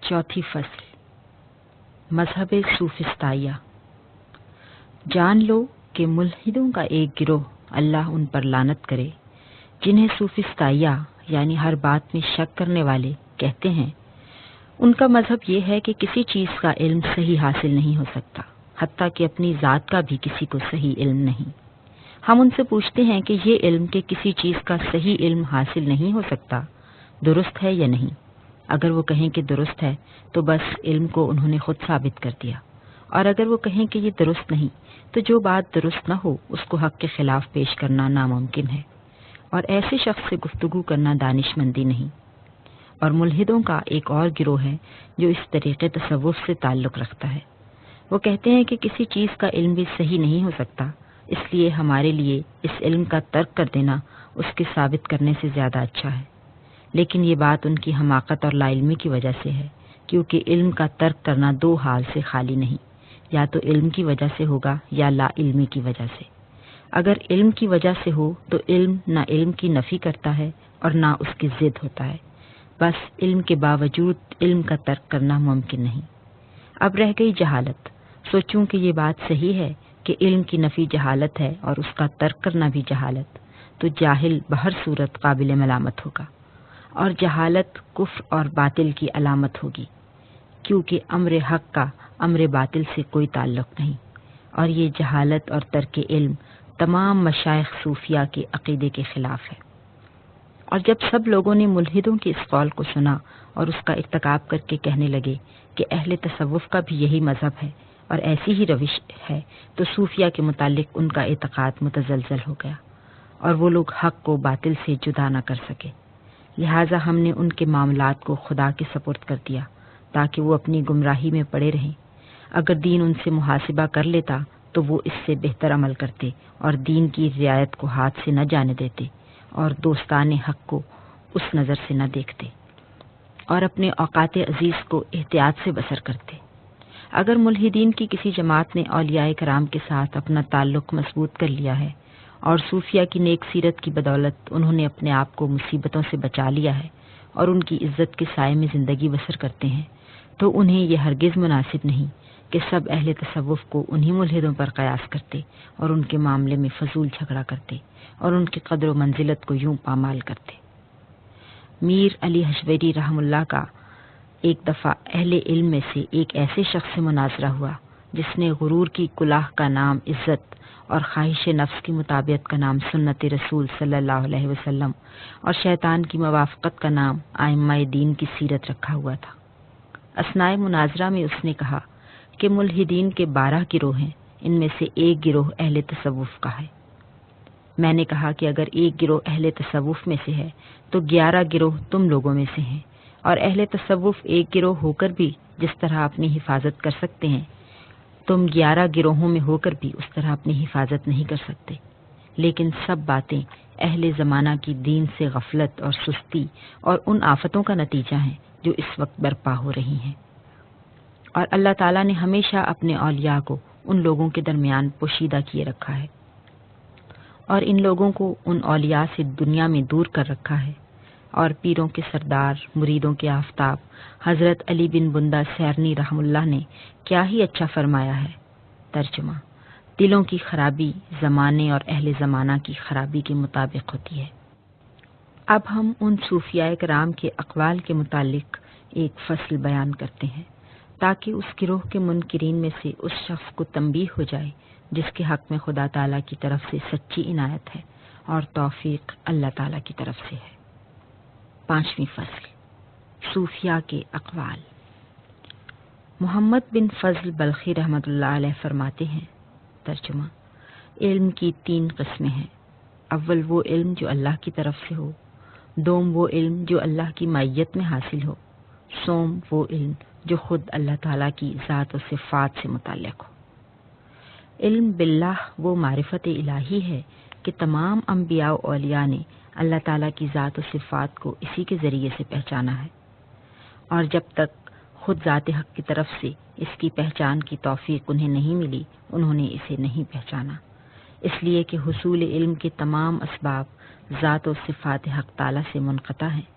چوتھی فصل، مذہب صوفستائیہ۔ جان لو کہ ملحدوں کا ایک گروہ، اللہ ان پر لعنت کرے، جنہیں صوفستائیہ یعنی ہر بات میں شک کرنے والے کہتے ہیں، ان کا مذہب یہ ہے کہ کسی چیز کا علم صحیح حاصل نہیں ہو سکتا، حتیٰ کہ اپنی ذات کا بھی کسی کو صحیح علم نہیں۔ ہم ان سے پوچھتے ہیں کہ یہ علم کہ کسی چیز کا صحیح علم حاصل نہیں ہو سکتا درست ہے یا نہیں۔ اگر وہ کہیں کہ درست ہے تو بس علم کو انہوں نے خود ثابت کر دیا، اور اگر وہ کہیں کہ یہ درست نہیں تو جو بات درست نہ ہو اس کو حق کے خلاف پیش کرنا ناممکن ہے، اور ایسے شخص سے گفتگو کرنا دانش مندی نہیں۔ اور ملحدوں کا ایک اور گروہ ہے جو اس طریقے تصوف سے تعلق رکھتا ہے۔ وہ کہتے ہیں کہ کسی چیز کا علم بھی صحیح نہیں ہو سکتا، اس لیے ہمارے لیے اس علم کا ترک کر دینا اس کے ثابت کرنے سے زیادہ اچھا ہے۔ لیکن یہ بات ان کی حماقت اور لا علمی کی وجہ سے ہے، کیونکہ علم کا ترک کرنا دو حال سے خالی نہیں، یا تو علم کی وجہ سے ہوگا یا لا علمی کی وجہ سے۔ اگر علم کی وجہ سے ہو تو علم نہ علم کی نفی کرتا ہے اور نہ اس کی ضد ہوتا ہے، بس علم کے باوجود علم کا ترک کرنا ممکن نہیں۔ اب رہ گئی جہالت۔ سوچوں کہ یہ بات صحیح ہے کہ علم کی نفی جہالت ہے اور اس کا ترک کرنا بھی جہالت، تو جاہل بہر صورت قابل ملامت ہوگا، اور جہالت کفر اور باطل کی علامت ہوگی، کیونکہ امر حق کا امر باطل سے کوئی تعلق نہیں، اور یہ جہالت اور ترک علم تمام مشائخ صوفیہ کے عقیدے کے خلاف ہے۔ اور جب سب لوگوں نے ملحدوں کے اس قول کو سنا اور اس کا ارتکاب کر کے کہنے لگے کہ اہل تصوف کا بھی یہی مذہب ہے اور ایسی ہی روش ہے، تو صوفیہ کے متعلق ان کا اعتقاد متزلزل ہو گیا، اور وہ لوگ حق کو باطل سے جدا نہ کر سکے۔ لہٰذا ہم نے ان کے معاملات کو خدا کے سپرد کر دیا تاکہ وہ اپنی گمراہی میں پڑے رہیں۔ اگر دین ان سے محاسبہ کر لیتا تو وہ اس سے بہتر عمل کرتے اور دین کی رعایت کو ہاتھ سے نہ جانے دیتے، اور دوستان حق کو اس نظر سے نہ دیکھتے، اور اپنے اوقات عزیز کو احتیاط سے بسر کرتے۔ اگر ملحدین کی کسی جماعت نے اولیاء کرام کے ساتھ اپنا تعلق مضبوط کر لیا ہے اور صوفیہ کی نیک سیرت کی بدولت انہوں نے اپنے آپ کو مصیبتوں سے بچا لیا ہے اور ان کی عزت کے سائے میں زندگی بسر کرتے ہیں، تو انہیں یہ ہرگز مناسب نہیں کہ سب اہل تصوف کو انہی ملحدوں پر قیاس کرتے اور ان کے معاملے میں فضول جھگڑا کرتے اور ان کی قدر و منزلت کو یوں پامال کرتے۔ میر علی حشویری رحم اللہ کا ایک دفعہ اہل علم میں سے ایک ایسے شخص سے مناظرہ ہوا جس نے غرور کی کلاه کا نام عزت اور خواہش نفس کی مطابقت کا نام سنت رسول صلی اللہ علیہ وسلم اور شیطان کی موافقت کا نام ائمہ دین کی سیرت رکھا ہوا تھا۔ اثناء مناظرہ میں اس نے کہا کہ ملحدین کے 12 گروہ ہیں، ان میں سے ایک گروہ اہل تصوف کا ہے۔ میں نے کہا کہ اگر ایک گروہ اہل تصوف میں سے ہے تو 11 گروہ تم لوگوں میں سے ہیں، اور اہل تصوف ایک گروہ ہو کر بھی جس طرح اپنی حفاظت کر سکتے ہیں، تم 11 گروہوں میں ہو کر بھی اس طرح اپنی حفاظت نہیں کر سکتے۔ لیکن سب باتیں اہل زمانہ کی دین سے غفلت اور سستی اور ان آفتوں کا نتیجہ ہیں جو اس وقت برپا ہو رہی ہیں، اور اللہ تعالیٰ نے ہمیشہ اپنے اولیاء کو ان لوگوں کے درمیان پوشیدہ کیے رکھا ہے، اور ان لوگوں کو ان اولیاء سے دنیا میں دور کر رکھا ہے۔ اور پیروں کے سردار، مریدوں کے آفتاب حضرت علی بن بندہ سیرنی رحم اللہ نے کیا ہی اچھا فرمایا ہے۔ ترجمہ: دلوں کی خرابی زمانے اور اہل زمانہ کی خرابی کے مطابق ہوتی ہے۔ اب ہم ان صوفیاء کرام کے اقوال کے متعلق ایک فصل بیان کرتے ہیں تاکہ اس گروہ کے منکرین میں سے اس شخص کو تنبیہ ہو جائے جس کے حق میں خدا تعالیٰ کی طرف سے سچی عنایت ہے اور توفیق اللہ تعالیٰ کی طرف سے ہے۔ 5ویں فصل، صوفیاء کے اقوال۔ محمد بن فضل بلخی رحمۃ اللہ علیہ فرماتے ہیں، ترجمہ: علم کی 3 قسمیں ہیں۔ اول وہ علم جو اللہ کی طرف سے ہو، دوم وہ علم جو اللہ کی معیت میں حاصل ہو، سوم وہ علم جو خود اللہ تعالیٰ کی ذات و صفات سے متعلق ہو۔ علم باللہ وہ معرفت الہی ہے کہ تمام انبیاء و اولیاء نے اللہ تعالیٰ کی ذات و صفات کو اسی کے ذریعے سے پہچانا ہے، اور جب تک خود ذات حق کی طرف سے اس کی پہچان کی توفیق انہیں نہیں ملی انہوں نے اسے نہیں پہچانا، اس لیے کہ حصول علم کے تمام اسباب ذات و صفات حق تعالیٰ سے منقطع ہیں،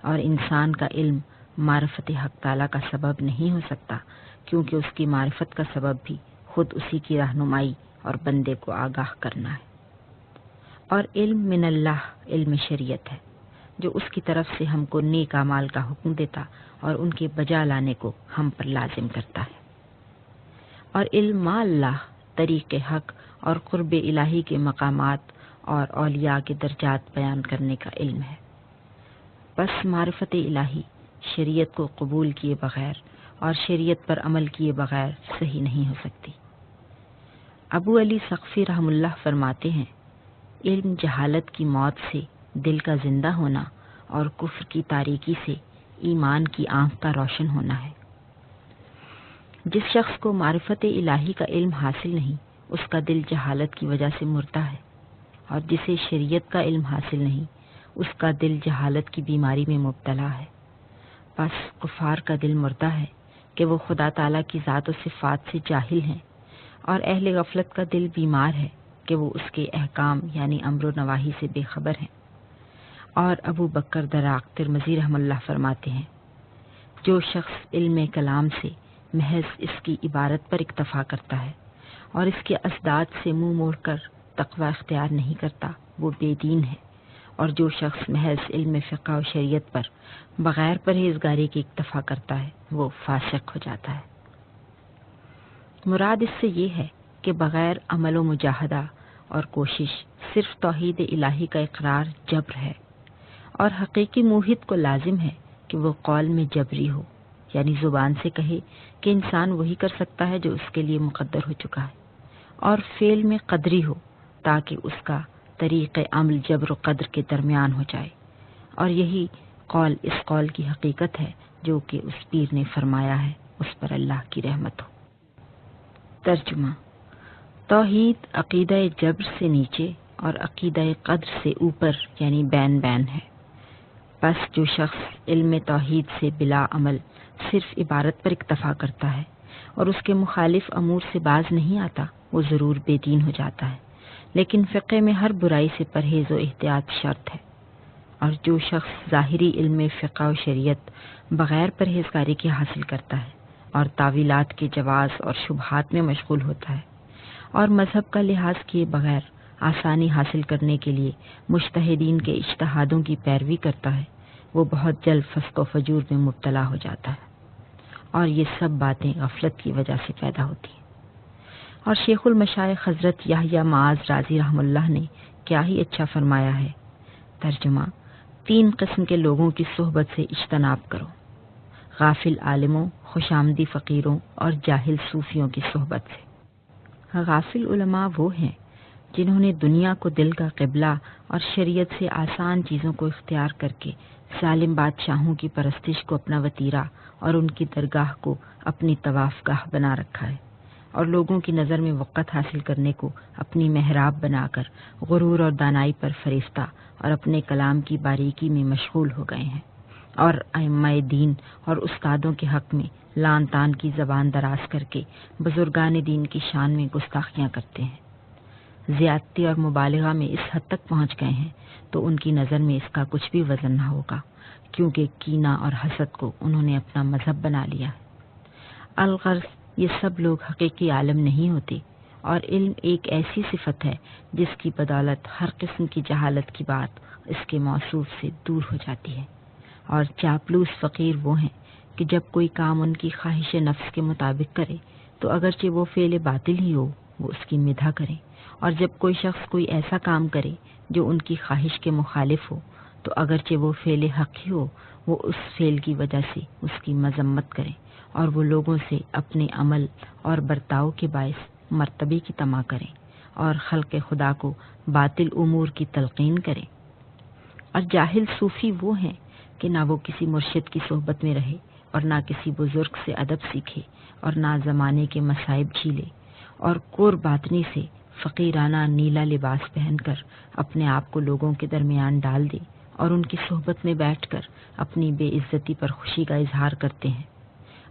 اور انسان کا علم معرفت حق تعالیٰ کا سبب نہیں ہو سکتا، کیونکہ اس کی معرفت کا سبب بھی خود اسی کی رہنمائی اور بندے کو آگاہ کرنا ہے۔ اور علم من اللہ علم شریعت ہے، جو اس کی طرف سے ہم کو نیک اعمال کا حکم دیتا اور ان کے بجا لانے کو ہم پر لازم کرتا ہے۔ اور علم ما اللہ طریق حق اور قرب الہی کے مقامات اور اولیاء کے درجات بیان کرنے کا علم ہے۔ بس معرفت الہی شریعت کو قبول کیے بغیر اور شریعت پر عمل کیے بغیر صحیح نہیں ہو سکتی۔ ابو علی سقفی رحم اللہ فرماتے ہیں، علم جہالت کی موت سے دل کا زندہ ہونا اور کفر کی تاریکی سے ایمان کی آنکھ کا روشن ہونا ہے۔ جس شخص کو معرفت الہی کا علم حاصل نہیں، اس کا دل جہالت کی وجہ سے مردہ ہے، اور جسے شریعت کا علم حاصل نہیں، اس کا دل جہالت کی بیماری میں مبتلا ہے۔ بس کفار کا دل مردہ ہے کہ وہ خدا تعالیٰ کی ذات و صفات سے جاہل ہیں، اور اہل غفلت کا دل بیمار ہے کہ وہ اس کے احکام یعنی امر و نواہی سے بے خبر ہیں۔ اور ابو بکر دراق ترمذی رحم اللہ فرماتے ہیں، جو شخص علم کلام سے محض اس کی عبارت پر اکتفا کرتا ہے اور اس کے اسداد سے منہ موڑ کر تقوی اختیار نہیں کرتا، وہ بے دین ہے۔ اور جو شخص محض علم فقہ و شریعت پر بغیر پرہیزگاری کے اکتفا کرتا ہے، وہ فاسق ہو جاتا ہے۔ مراد اس سے یہ ہے کہ بغیر عمل و مجاہدہ اور کوشش صرف توحید الہی کا اقرار جبر ہے، اور حقیقی موحد کو لازم ہے کہ وہ قول میں جبری ہو، یعنی زبان سے کہے کہ انسان وہی کر سکتا ہے جو اس کے لیے مقدر ہو چکا ہے، اور فعل میں قدری ہو تاکہ اس کا طریق عمل جبر و قدر کے درمیان ہو جائے۔ اور یہی قول اس قول کی حقیقت ہے جو کہ اس پیر نے فرمایا ہے، اس پر اللہ کی رحمت ہو۔ ترجمہ: توحید عقیدہ جبر سے نیچے اور عقیدہ قدر سے اوپر یعنی بین بین ہے۔ بس جو شخص علم توحید سے بلا عمل صرف عبارت پر اکتفا کرتا ہے اور اس کے مخالف امور سے باز نہیں آتا، وہ ضرور بے دین ہو جاتا ہے، لیکن فقہ میں ہر برائی سے پرہیز و احتیاط شرط ہے۔ اور جو شخص ظاہری علم فقہ و شریعت بغیر پرہیزگاری کے حاصل کرتا ہے اور تاویلات کے جواز اور شبہات میں مشغول ہوتا ہے اور مذہب کا لحاظ کیے بغیر آسانی حاصل کرنے کے لیے مجتہدین کے اجتہادوں کی پیروی کرتا ہے، وہ بہت جلد فسق و فجور میں مبتلا ہو جاتا ہے، اور یہ سب باتیں غفلت کی وجہ سے پیدا ہوتی ہیں۔ اور شیخ المشائخ حضرت یحییٰ معاذ رازی رحم اللہ نے کیا ہی اچھا فرمایا ہے۔ ترجمہ: 3 قسم کے لوگوں کی صحبت سے اجتناب کرو: غافل عالموں، خوش آمدی فقیروں اور جاہل صوفیوں کی صحبت سے۔ غافل علماء وہ ہیں جنہوں نے دنیا کو دل کا قبلہ اور شریعت سے آسان چیزوں کو اختیار کر کے ظالم بادشاہوں کی پرستش کو اپنا وتیرہ اور ان کی درگاہ کو اپنی طواف گاہ بنا رکھا ہے، اور لوگوں کی نظر میں وقت حاصل کرنے کو اپنی محراب بنا کر غرور اور دانائی پر فریفتہ اور اپنے کلام کی باریکی میں مشغول ہو گئے ہیں، اور ائمہ دین اور استادوں کے حق میں لان تان کی زبان دراز کر کے بزرگان دین کی شان میں گستاخیاں کرتے ہیں، زیادتی اور مبالغہ میں اس حد تک پہنچ گئے ہیں تو ان کی نظر میں اس کا کچھ بھی وزن نہ ہوگا، کیونکہ کینہ اور حسد کو انہوں نے اپنا مذہب بنا لیا ہے۔ الغرض یہ سب لوگ حقیقی عالم نہیں ہوتے، اور علم ایک ایسی صفت ہے جس کی بدولت ہر قسم کی جہالت کی بات اس کے موصوف سے دور ہو جاتی ہے۔ اور چاپلوس فقیر وہ ہیں کہ جب کوئی کام ان کی خواہش نفس کے مطابق کرے تو اگرچہ وہ فعل باطل ہی ہو، وہ اس کی مدح کریں، اور جب کوئی شخص کوئی ایسا کام کرے جو ان کی خواہش کے مخالف ہو تو اگرچہ وہ فعل حق ہی ہو، وہ اس فعل کی وجہ سے اس کی مذمت کریں، اور وہ لوگوں سے اپنے عمل اور برتاؤ کے باعث مرتبے کی طمع کریں، اور خلق خدا کو باطل امور کی تلقین کریں۔ اور جاہل صوفی وہ ہیں کہ نہ وہ کسی مرشد کی صحبت میں رہے اور نہ کسی بزرگ سے ادب سیکھے اور نہ زمانے کے مصائب جھیلے، اور کور باطنی سے فقیرانہ نیلا لباس پہن کر اپنے آپ کو لوگوں کے درمیان ڈال دے اور ان کی صحبت میں بیٹھ کر اپنی بے عزتی پر خوشی کا اظہار کرتے ہیں۔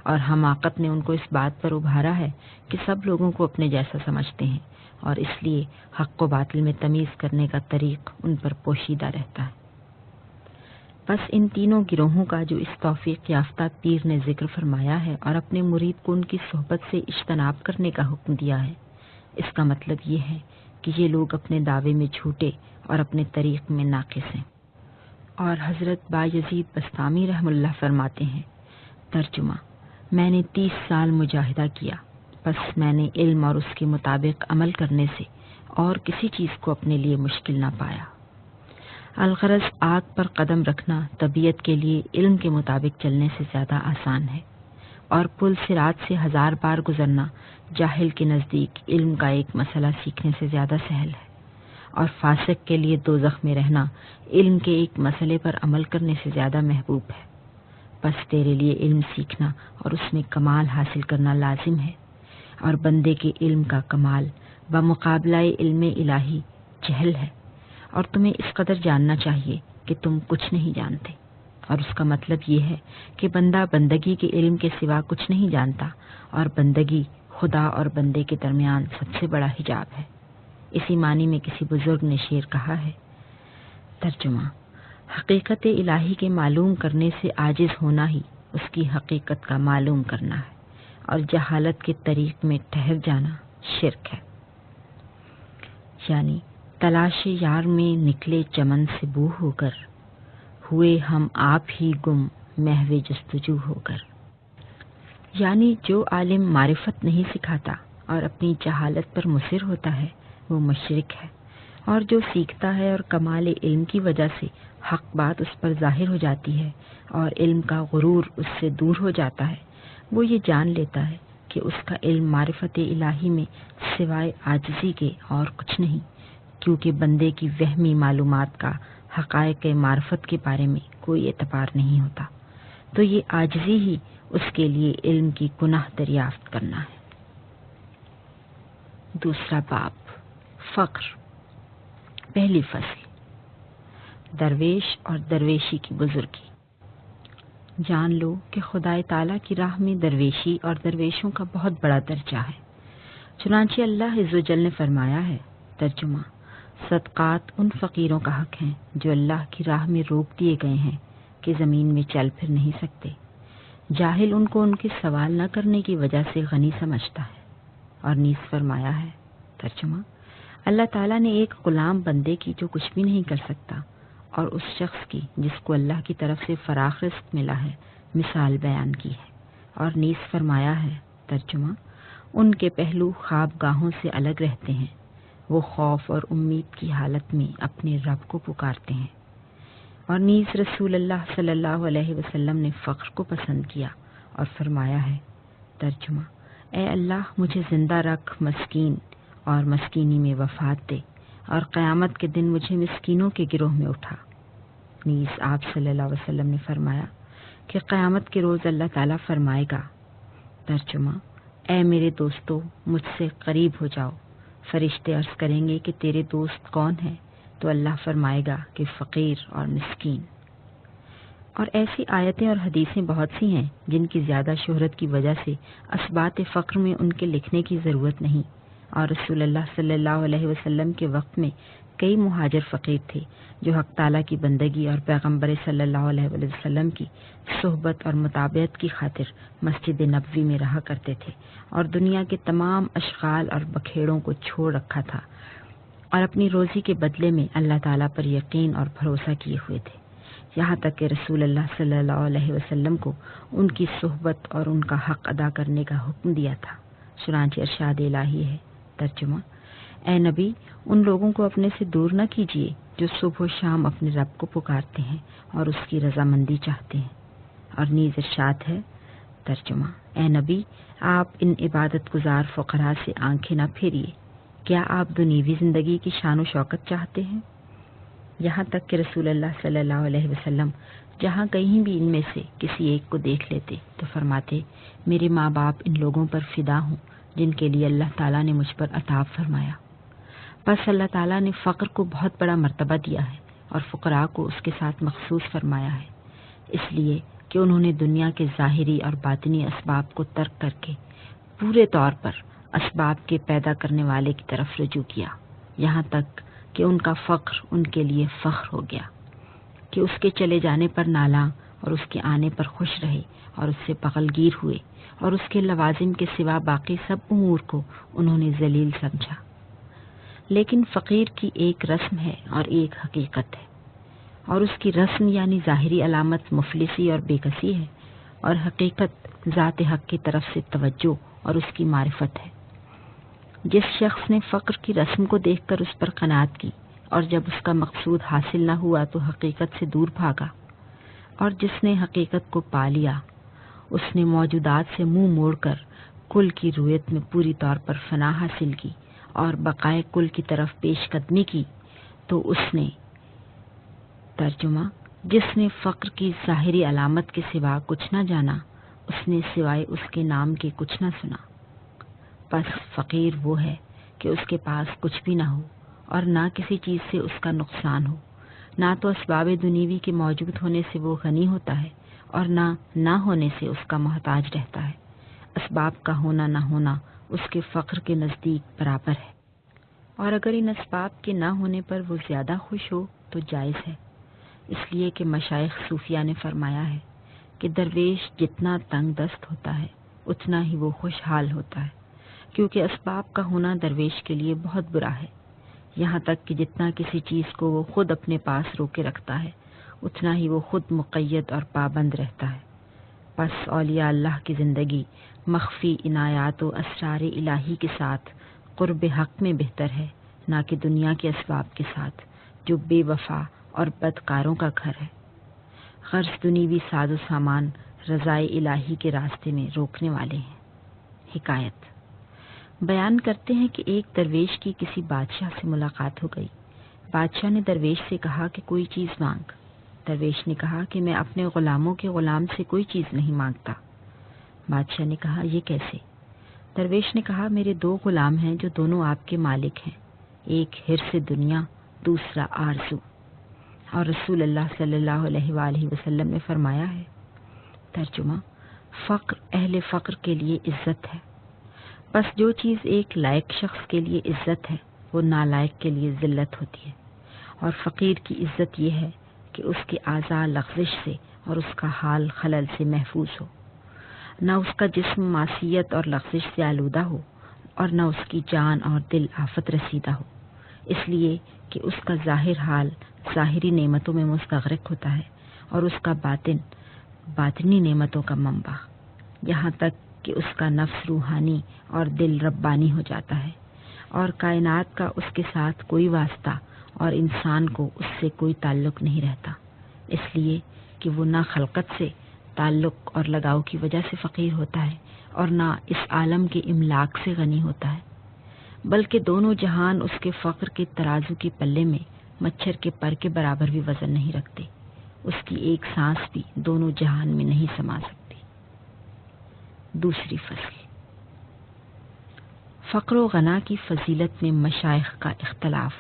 اور حماقت نے ان کو اس بات پر ابھارا ہے کہ سب لوگوں کو اپنے جیسا سمجھتے ہیں، اور اس لیے حق و باطل میں تمیز کرنے کا طریق ان پر پوشیدہ رہتا ہے۔ بس ان تینوں گروہوں کا جو اس توفیق یافتہ پیر نے ذکر فرمایا ہے اور اپنے مرید کو ان کی صحبت سے اجتناب کرنے کا حکم دیا ہے، اس کا مطلب یہ ہے کہ یہ لوگ اپنے دعوے میں جھوٹے اور اپنے طریق میں ناقص ہیں۔ اور حضرت بایزید بسطامی رحم اللہ فرماتے ہیں، ترجمہ: میں نے 30 سال مجاہدہ کیا، بس میں نے علم اور اس کے مطابق عمل کرنے سے اور کسی چیز کو اپنے لیے مشکل نہ پایا۔ الغرض آگ پر قدم رکھنا طبیعت کے لیے علم کے مطابق چلنے سے زیادہ آسان ہے، اور پل صراط سے 1000 بار گزرنا جاہل کے نزدیک علم کا ایک مسئلہ سیکھنے سے زیادہ سہل ہے، اور فاسق کے لیے دوزخ میں رہنا علم کے ایک مسئلے پر عمل کرنے سے زیادہ محبوب ہے۔ بس تیرے لیے علم سیکھنا اور اس میں کمال حاصل کرنا لازم ہے، اور بندے کے علم کا کمال بمقابلہ علم الہی جہل ہے، اور تمہیں اس قدر جاننا چاہیے کہ تم کچھ نہیں جانتے، اور اس کا مطلب یہ ہے کہ بندہ بندگی کے علم کے سوا کچھ نہیں جانتا، اور بندگی خدا اور بندے کے درمیان سب سے بڑا حجاب ہے۔ اسی معنی میں کسی بزرگ نے شعر کہا ہے، ترجمہ: حقیقت الہی کے معلوم کرنے سے عاجز ہونا ہی اس کی حقیقت کا معلوم کرنا ہے، اور جہالت کے طریق میں ٹھہر جانا شرک ہے۔ یعنی تلاش یار میں نکلے چمن سے بو ہو کر، ہوئے ہم آپ ہی گم محو جستجو ہو کر۔ یعنی جو عالم معرفت نہیں سکھاتا اور اپنی جہالت پر مصر ہوتا ہے وہ مشرک ہے، اور جو سیکھتا ہے اور کمال علم کی وجہ سے حق بات اس پر ظاہر ہو جاتی ہے اور علم کا غرور اس سے دور ہو جاتا ہے، وہ یہ جان لیتا ہے کہ اس کا علم معرفت الہی میں سوائے عاجزی کے اور کچھ نہیں، کیونکہ بندے کی وہمی معلومات کا حقائق معرفت کے بارے میں کوئی اعتبار نہیں ہوتا، تو یہ عاجزی ہی اس کے لیے علم کی گناہ دریافت کرنا ہے۔ دوسرا باب، فقر۔ پہلی فصل، درویش اور درویشی کی بزرگی۔ جان لو کہ خدا تعالیٰ کی راہ میں درویشی اور درویشوں کا بہت بڑا درجہ ہے۔ چنانچہ اللہ عز و جل نے فرمایا ہے، ترجمہ: صدقات ان فقیروں کا حق ہیں جو اللہ کی راہ میں روک دیے گئے ہیں کہ زمین میں چل پھر نہیں سکتے۔ جاہل ان کو ان کے سوال نہ کرنے کی وجہ سے غنی سمجھتا ہے۔ اور نیز فرمایا ہے، ترجمہ: اللہ تعالیٰ نے ایک غلام بندے کی جو کچھ بھی نہیں کر سکتا اور اس شخص کی جس کو اللہ کی طرف سے فراخ رزق ملا ہے مثال بیان کی ہے۔ اور نیز فرمایا ہے، ترجمہ: ان کے پہلو خواب گاہوں سے الگ رہتے ہیں، وہ خوف اور امید کی حالت میں اپنے رب کو پکارتے ہیں۔ اور نیز رسول اللہ صلی اللہ علیہ وسلم نے فقر کو پسند کیا اور فرمایا ہے، ترجمہ: اے اللہ مجھے زندہ رکھ مسکین اور مسکینی میں وفات دے، اور قیامت کے دن مجھے مسکینوں کے گروہ میں اٹھا۔ نیز آپ صلی اللہ علیہ وسلم نے فرمایا کہ قیامت کے روز اللہ تعالیٰ فرمائے گا، ترجمہ: اے میرے دوستو مجھ سے قریب ہو جاؤ۔ فرشتے عرض کریں گے کہ تیرے دوست کون ہیں؟ تو اللہ فرمائے گا کہ فقیر اور مسکین۔ اور ایسی آیتیں اور حدیثیں بہت سی ہیں جن کی زیادہ شہرت کی وجہ سے اسبات فقر میں ان کے لکھنے کی ضرورت نہیں، اور رسول اللہ صلی اللہ علیہ وسلم کے وقت میں کئی مہاجر فقیر تھے جو حق تعالیٰ کی بندگی اور پیغمبر صلی اللہ علیہ وسلم کی صحبت اور مطابعت کی خاطر مسجد نبوی میں رہا کرتے تھے، اور دنیا کے تمام اشغال اور بکھیڑوں کو چھوڑ رکھا تھا، اور اپنی روزی کے بدلے میں اللہ تعالیٰ پر یقین اور بھروسہ کیے ہوئے تھے، یہاں تک کہ رسول اللہ صلی اللہ علیہ وسلم کو ان کی صحبت اور ان کا حق ادا کرنے کا حکم دیا تھا۔ چنانچہ ارشاد الہی ہے، ترجمہ: اے نبی ان لوگوں کو اپنے سے دور نہ کیجیے جو صبح و شام اپنے رب کو پکارتے ہیں اور اس کی رضامندی چاہتے ہیں۔ اور نیز ارشاد ہے، ترجمہ: اے نبی آپ ان عبادت گزار فقراء سے آنکھیں نہ پھیریے، کیا آپ دنیوی زندگی کی شان و شوکت چاہتے ہیں؟ یہاں تک کہ رسول اللہ صلی اللہ علیہ وسلم جہاں کہیں بھی ان میں سے کسی ایک کو دیکھ لیتے تو فرماتے، میرے ماں باپ ان لوگوں پر فدا ہوں جن کے لیے اللہ تعالیٰ نے مجھ پر عطا فرمایا۔ بس اللہ تعالیٰ نے فقر کو بہت بڑا مرتبہ دیا ہے اور فقراء کو اس کے ساتھ مخصوص فرمایا ہے، اس لیے کہ انہوں نے دنیا کے ظاہری اور باطنی اسباب کو ترک کر کے پورے طور پر اسباب کے پیدا کرنے والے کی طرف رجوع کیا، یہاں تک کہ ان کا فقر ان کے لیے فخر ہو گیا۔ کہ اس کے چلے جانے پر نالاں اور اس کے آنے پر خوش رہے اور اس سے بغلگیر ہوئے، اور اس کے لوازم کے سوا باقی سب امور کو انہوں نے ذلیل سمجھا۔ لیکن فقیر کی ایک رسم ہے اور ایک حقیقت ہے، اور اس کی رسم یعنی ظاہری علامت مفلسی اور بے کسی ہے، اور حقیقت ذات حق کی طرف سے توجہ اور اس کی معرفت ہے۔ جس شخص نے فقر کی رسم کو دیکھ کر اس پر قناعت کی اور جب اس کا مقصود حاصل نہ ہوا تو حقیقت سے دور بھاگا، اور جس نے حقیقت کو پا لیا اس نے موجودات سے منہ موڑ کر کل کی رویت میں پوری طور پر فنا حاصل کی اور بقائے کل کی طرف پیش قدمی کی، تو اس نے ترجمہ جس نے فقر کی ظاہری علامت کے سوا کچھ نہ جانا، اس نے سوائے اس کے نام کے کچھ نہ سنا۔ پس فقیر وہ ہے کہ اس کے پاس کچھ بھی نہ ہو اور نہ کسی چیز سے اس کا نقصان ہو، نہ تو اسباب دنیوی کے موجود ہونے سے وہ غنی ہوتا ہے اور نہ ہونے سے اس کا محتاج رہتا ہے۔ اسباب کا ہونا نہ ہونا اس کے فقر کے نزدیک برابر ہے، اور اگر ان اسباب کے نہ ہونے پر وہ زیادہ خوش ہو تو جائز ہے، اس لیے کہ مشائخ صوفیہ نے فرمایا ہے کہ درویش جتنا تنگ دست ہوتا ہے اتنا ہی وہ خوشحال ہوتا ہے، کیونکہ اسباب کا ہونا درویش کے لیے بہت برا ہے، یہاں تک کہ جتنا کسی چیز کو وہ خود اپنے پاس روکے رکھتا ہے اتنا ہی وہ خود مقید اور پابند رہتا ہے۔ پس اولیاء اللہ کی زندگی مخفی عنایات و اسرار الہی کے ساتھ قرب حق میں بہتر ہے، نہ کہ دنیا کے اسباب کے ساتھ جو بے وفا اور بدکاروں کا گھر ہے۔ غرض دنیوی ساز و سامان رضائے الہی کے راستے میں روکنے والے ہیں۔ حکایت بیان کرتے ہیں کہ ایک درویش کی کسی بادشاہ سے ملاقات ہو گئی۔ بادشاہ نے درویش سے کہا کہ کوئی چیز مانگ۔ درویش نے کہا کہ میں اپنے غلاموں کے غلام سے کوئی چیز نہیں مانگتا۔ بادشاہ نے کہا یہ کیسے؟ درویش نے کہا میرے 2 غلام ہیں جو دونوں آپ کے مالک ہیں، ایک حرص دنیا، دوسرا آرزو۔ اور رسول اللہ صلی اللہ علیہ وآلہ وسلم نے فرمایا ہے، ترجمہ فقر اہل فقر کے لیے عزت ہے، بس جو چیز ایک لائق شخص کے لیے عزت ہے وہ نالائق کے لیے ذلت ہوتی ہے، اور فقیر کی عزت یہ ہے کہ اس کے اعضاء لغزش سے اور اس کا حال خلل سے محفوظ ہو، نہ اس کا جسم معصیت اور لغزش سے آلودہ ہو اور نہ اس کی جان اور دل آفت رسیدہ ہو، اس لیے کہ اس کا ظاہر حال ظاہری نعمتوں میں مستغرق ہوتا ہے اور اس کا باطن باطنی نعمتوں کا منبع، یہاں تک کہ اس کا نفس روحانی اور دل ربانی ہو جاتا ہے، اور کائنات کا اس کے ساتھ کوئی واسطہ اور انسان کو اس سے کوئی تعلق نہیں رہتا، اس لیے کہ وہ نہ خلقت سے تعلق اور لگاؤ کی وجہ سے فقیر ہوتا ہے اور نہ اس عالم کے املاک سے غنی ہوتا ہے، بلکہ دونوں جہان اس کے فقر کے ترازو کے پلے میں مچھر کے پر کے برابر بھی وزن نہیں رکھتے، اس کی ایک سانس بھی دونوں جہان میں نہیں سما سکتی۔ دوسری فصل، فقر و غنا کی فضیلت میں مشائخ کا اختلاف۔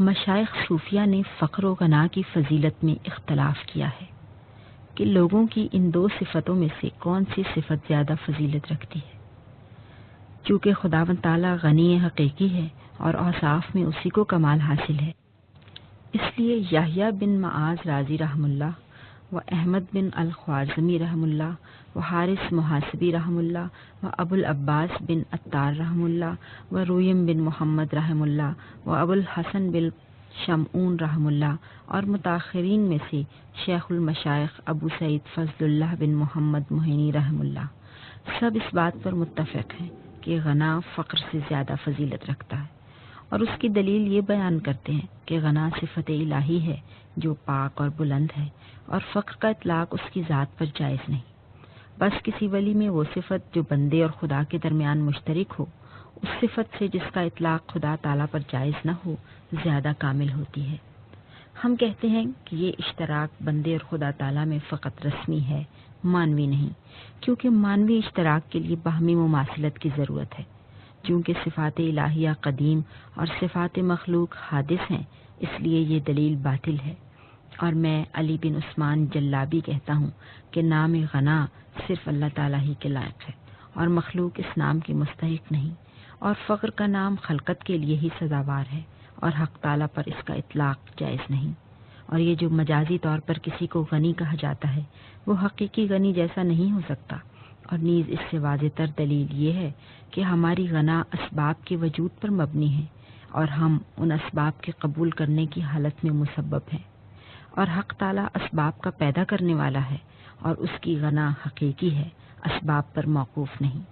مشائخ صوفیہ نے فقر و غنا کی فضیلت میں اختلاف کیا ہے کہ لوگوں کی ان 2 صفتوں میں سے کون سی صفت زیادہ فضیلت رکھتی ہے۔ چونکہ خداوند تعالیٰ غنی حقیقی ہے اور اوصاف میں اسی کو کمال حاصل ہے، اس لیے یحییٰ بن معاذ رازی رحم اللہ و احمد بن الخوارزمی رحم اللہ و حارث محاسبی رحم اللہ و ابو العباس بن عطار رحم اللہ و رویم بن محمد رحم اللہ و ابو الحسن بن شمعون رحم اللہ اور متاخرین میں سے شیخ المشائخ ابو سعید فضل اللہ بن محمد مہینی رحم اللہ سب اس بات پر متفق ہیں کہ غنا فقر سے زیادہ فضیلت رکھتا ہے، اور اس کی دلیل یہ بیان کرتے ہیں کہ غنا صفت الہی ہے جو پاک اور بلند ہے، اور فقر کا اطلاق اس کی ذات پر جائز نہیں، بس کسی ولی میں وہ صفت جو بندے اور خدا کے درمیان مشترک ہو اس صفت سے جس کا اطلاق خدا تعالیٰ پر جائز نہ ہو زیادہ کامل ہوتی ہے۔ ہم کہتے ہیں کہ یہ اشتراک بندے اور خدا تعالیٰ میں فقط رسمی ہے، مانوی نہیں، کیونکہ مانوی اشتراک کے لیے باہمی مماثلت کی ضرورت ہے۔ چونکہ صفات الہیہ قدیم اور صفات مخلوق حادث ہیں، اس لیے یہ دلیل باطل ہے، اور میں علی بن عثمان جلابی کہتا ہوں کہ نام غنا صرف اللہ تعالیٰ ہی کے لائق ہے اور مخلوق اس نام کے مستحق نہیں، اور فقر کا نام خلقت کے لیے ہی سزاوار ہے اور حق تعالیٰ پر اس کا اطلاق جائز نہیں۔ اور یہ جو مجازی طور پر کسی کو غنی کہا جاتا ہے وہ حقیقی غنی جیسا نہیں ہو سکتا، اور نیز اس سے واضح تر دلیل یہ ہے کہ ہماری غنا اسباب کے وجود پر مبنی ہے اور ہم ان اسباب کے قبول کرنے کی حالت میں مسبب ہیں، اور حق تعالیٰ اسباب کا پیدا کرنے والا ہے اور اس کی غنا حقیقی ہے، اسباب پر موقوف نہیں۔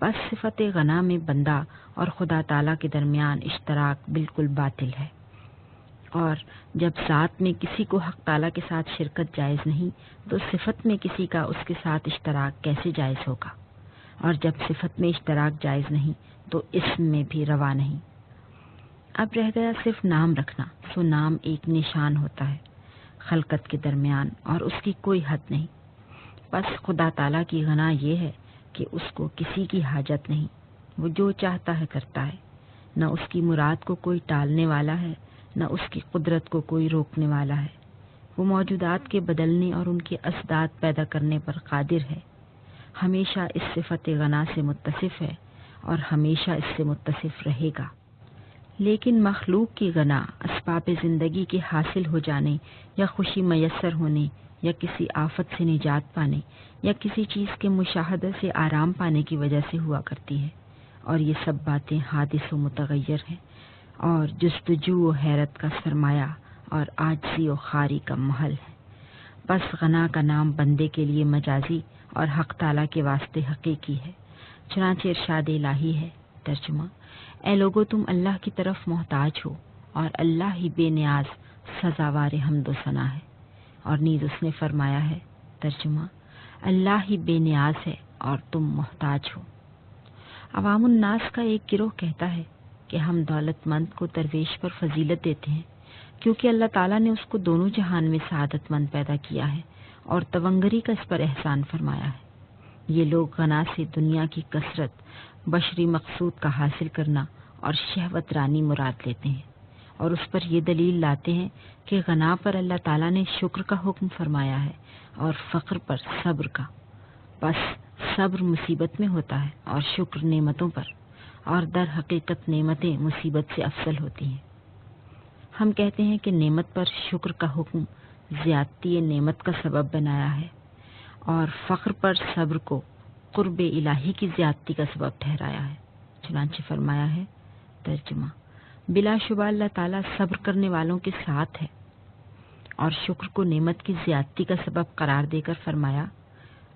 بس صفت غنا میں بندہ اور خدا تعالیٰ کے درمیان اشتراک بالکل باطل ہے، اور جب ذات میں کسی کو حق تعالیٰ کے ساتھ شرکت جائز نہیں تو صفت میں کسی کا اس کے ساتھ اشتراک کیسے جائز ہوگا، اور جب صفت میں اشتراک جائز نہیں تو اسم میں بھی روا نہیں۔ اب رہ گیا صرف نام رکھنا، سو نام ایک نشان ہوتا ہے خلقت کے درمیان اور اس کی کوئی حد نہیں۔ بس خدا تعالیٰ کی غنا یہ ہے کہ اس کو کسی کی حاجت نہیں، وہ جو چاہتا ہے کرتا ہے، نہ اس کی مراد کو کوئی ٹالنے والا ہے نہ اس کی قدرت کو کوئی روکنے والا ہے۔ وہ موجودات کے بدلنے اور ان کے اسداد پیدا کرنے پر قادر ہے، ہمیشہ اس صفت غنا سے متصف ہے اور ہمیشہ اس سے متصف رہے گا۔ لیکن مخلوق کی غنا اسباب زندگی کے حاصل ہو جانے یا خوشی میسر ہونے یا کسی آفت سے نجات پانے یا کسی چیز کے مشاہدے سے آرام پانے کی وجہ سے ہوا کرتی ہے، اور یہ سب باتیں حادث و متغیر ہیں اور جستجو و حیرت کا سرمایہ اور عاجزی و خواری کا محل ہے۔ بس غنا کا نام بندے کے لیے مجازی اور حق تعالیٰ کے واسطے حقیقی ہے، چنانچہ ارشاد الہی ہے۔ ترجمہ: اے لوگو، تم اللہ کی طرف محتاج ہو اور اللہ ہی بے نیاز سزاوار حمد و ثنا ہے۔ اور نیز اس نے فرمایا ہے۔ ترجمہ: اللہ ہی بے نیاز ہے اور تم محتاج ہو۔ عوام الناس کا ایک گروہ کہتا ہے کہ ہم دولت مند کو درویش پر فضیلت دیتے ہیں کیونکہ اللہ تعالیٰ نے اس کو دونوں جہان میں سعادت مند پیدا کیا ہے اور تونگری کا اس پر احسان فرمایا ہے۔ یہ لوگ غنا سے دنیا کی کثرت، بشری مقصود کا حاصل کرنا اور شہوت رانی مراد لیتے ہیں، اور اس پر یہ دلیل لاتے ہیں کہ غنا پر اللہ تعالیٰ نے شکر کا حکم فرمایا ہے اور فقر پر صبر کا۔ بس صبر مصیبت میں ہوتا ہے اور شکر نعمتوں پر، اور در حقیقت نعمتیں مصیبت سے افضل ہوتی ہیں۔ ہم کہتے ہیں کہ نعمت پر شکر کا حکم زیادتی نعمت کا سبب بنایا ہے، اور فقر پر صبر کو قرب الہی کی زیادتی کا سبب ٹھہرایا ہے، چنانچہ فرمایا ہے۔ ترجمہ: بلا شبہ اللہ تعالیٰ صبر کرنے والوں کے ساتھ ہے، اور شکر کو نعمت کی زیادتی کا سبب قرار دے کر فرمایا،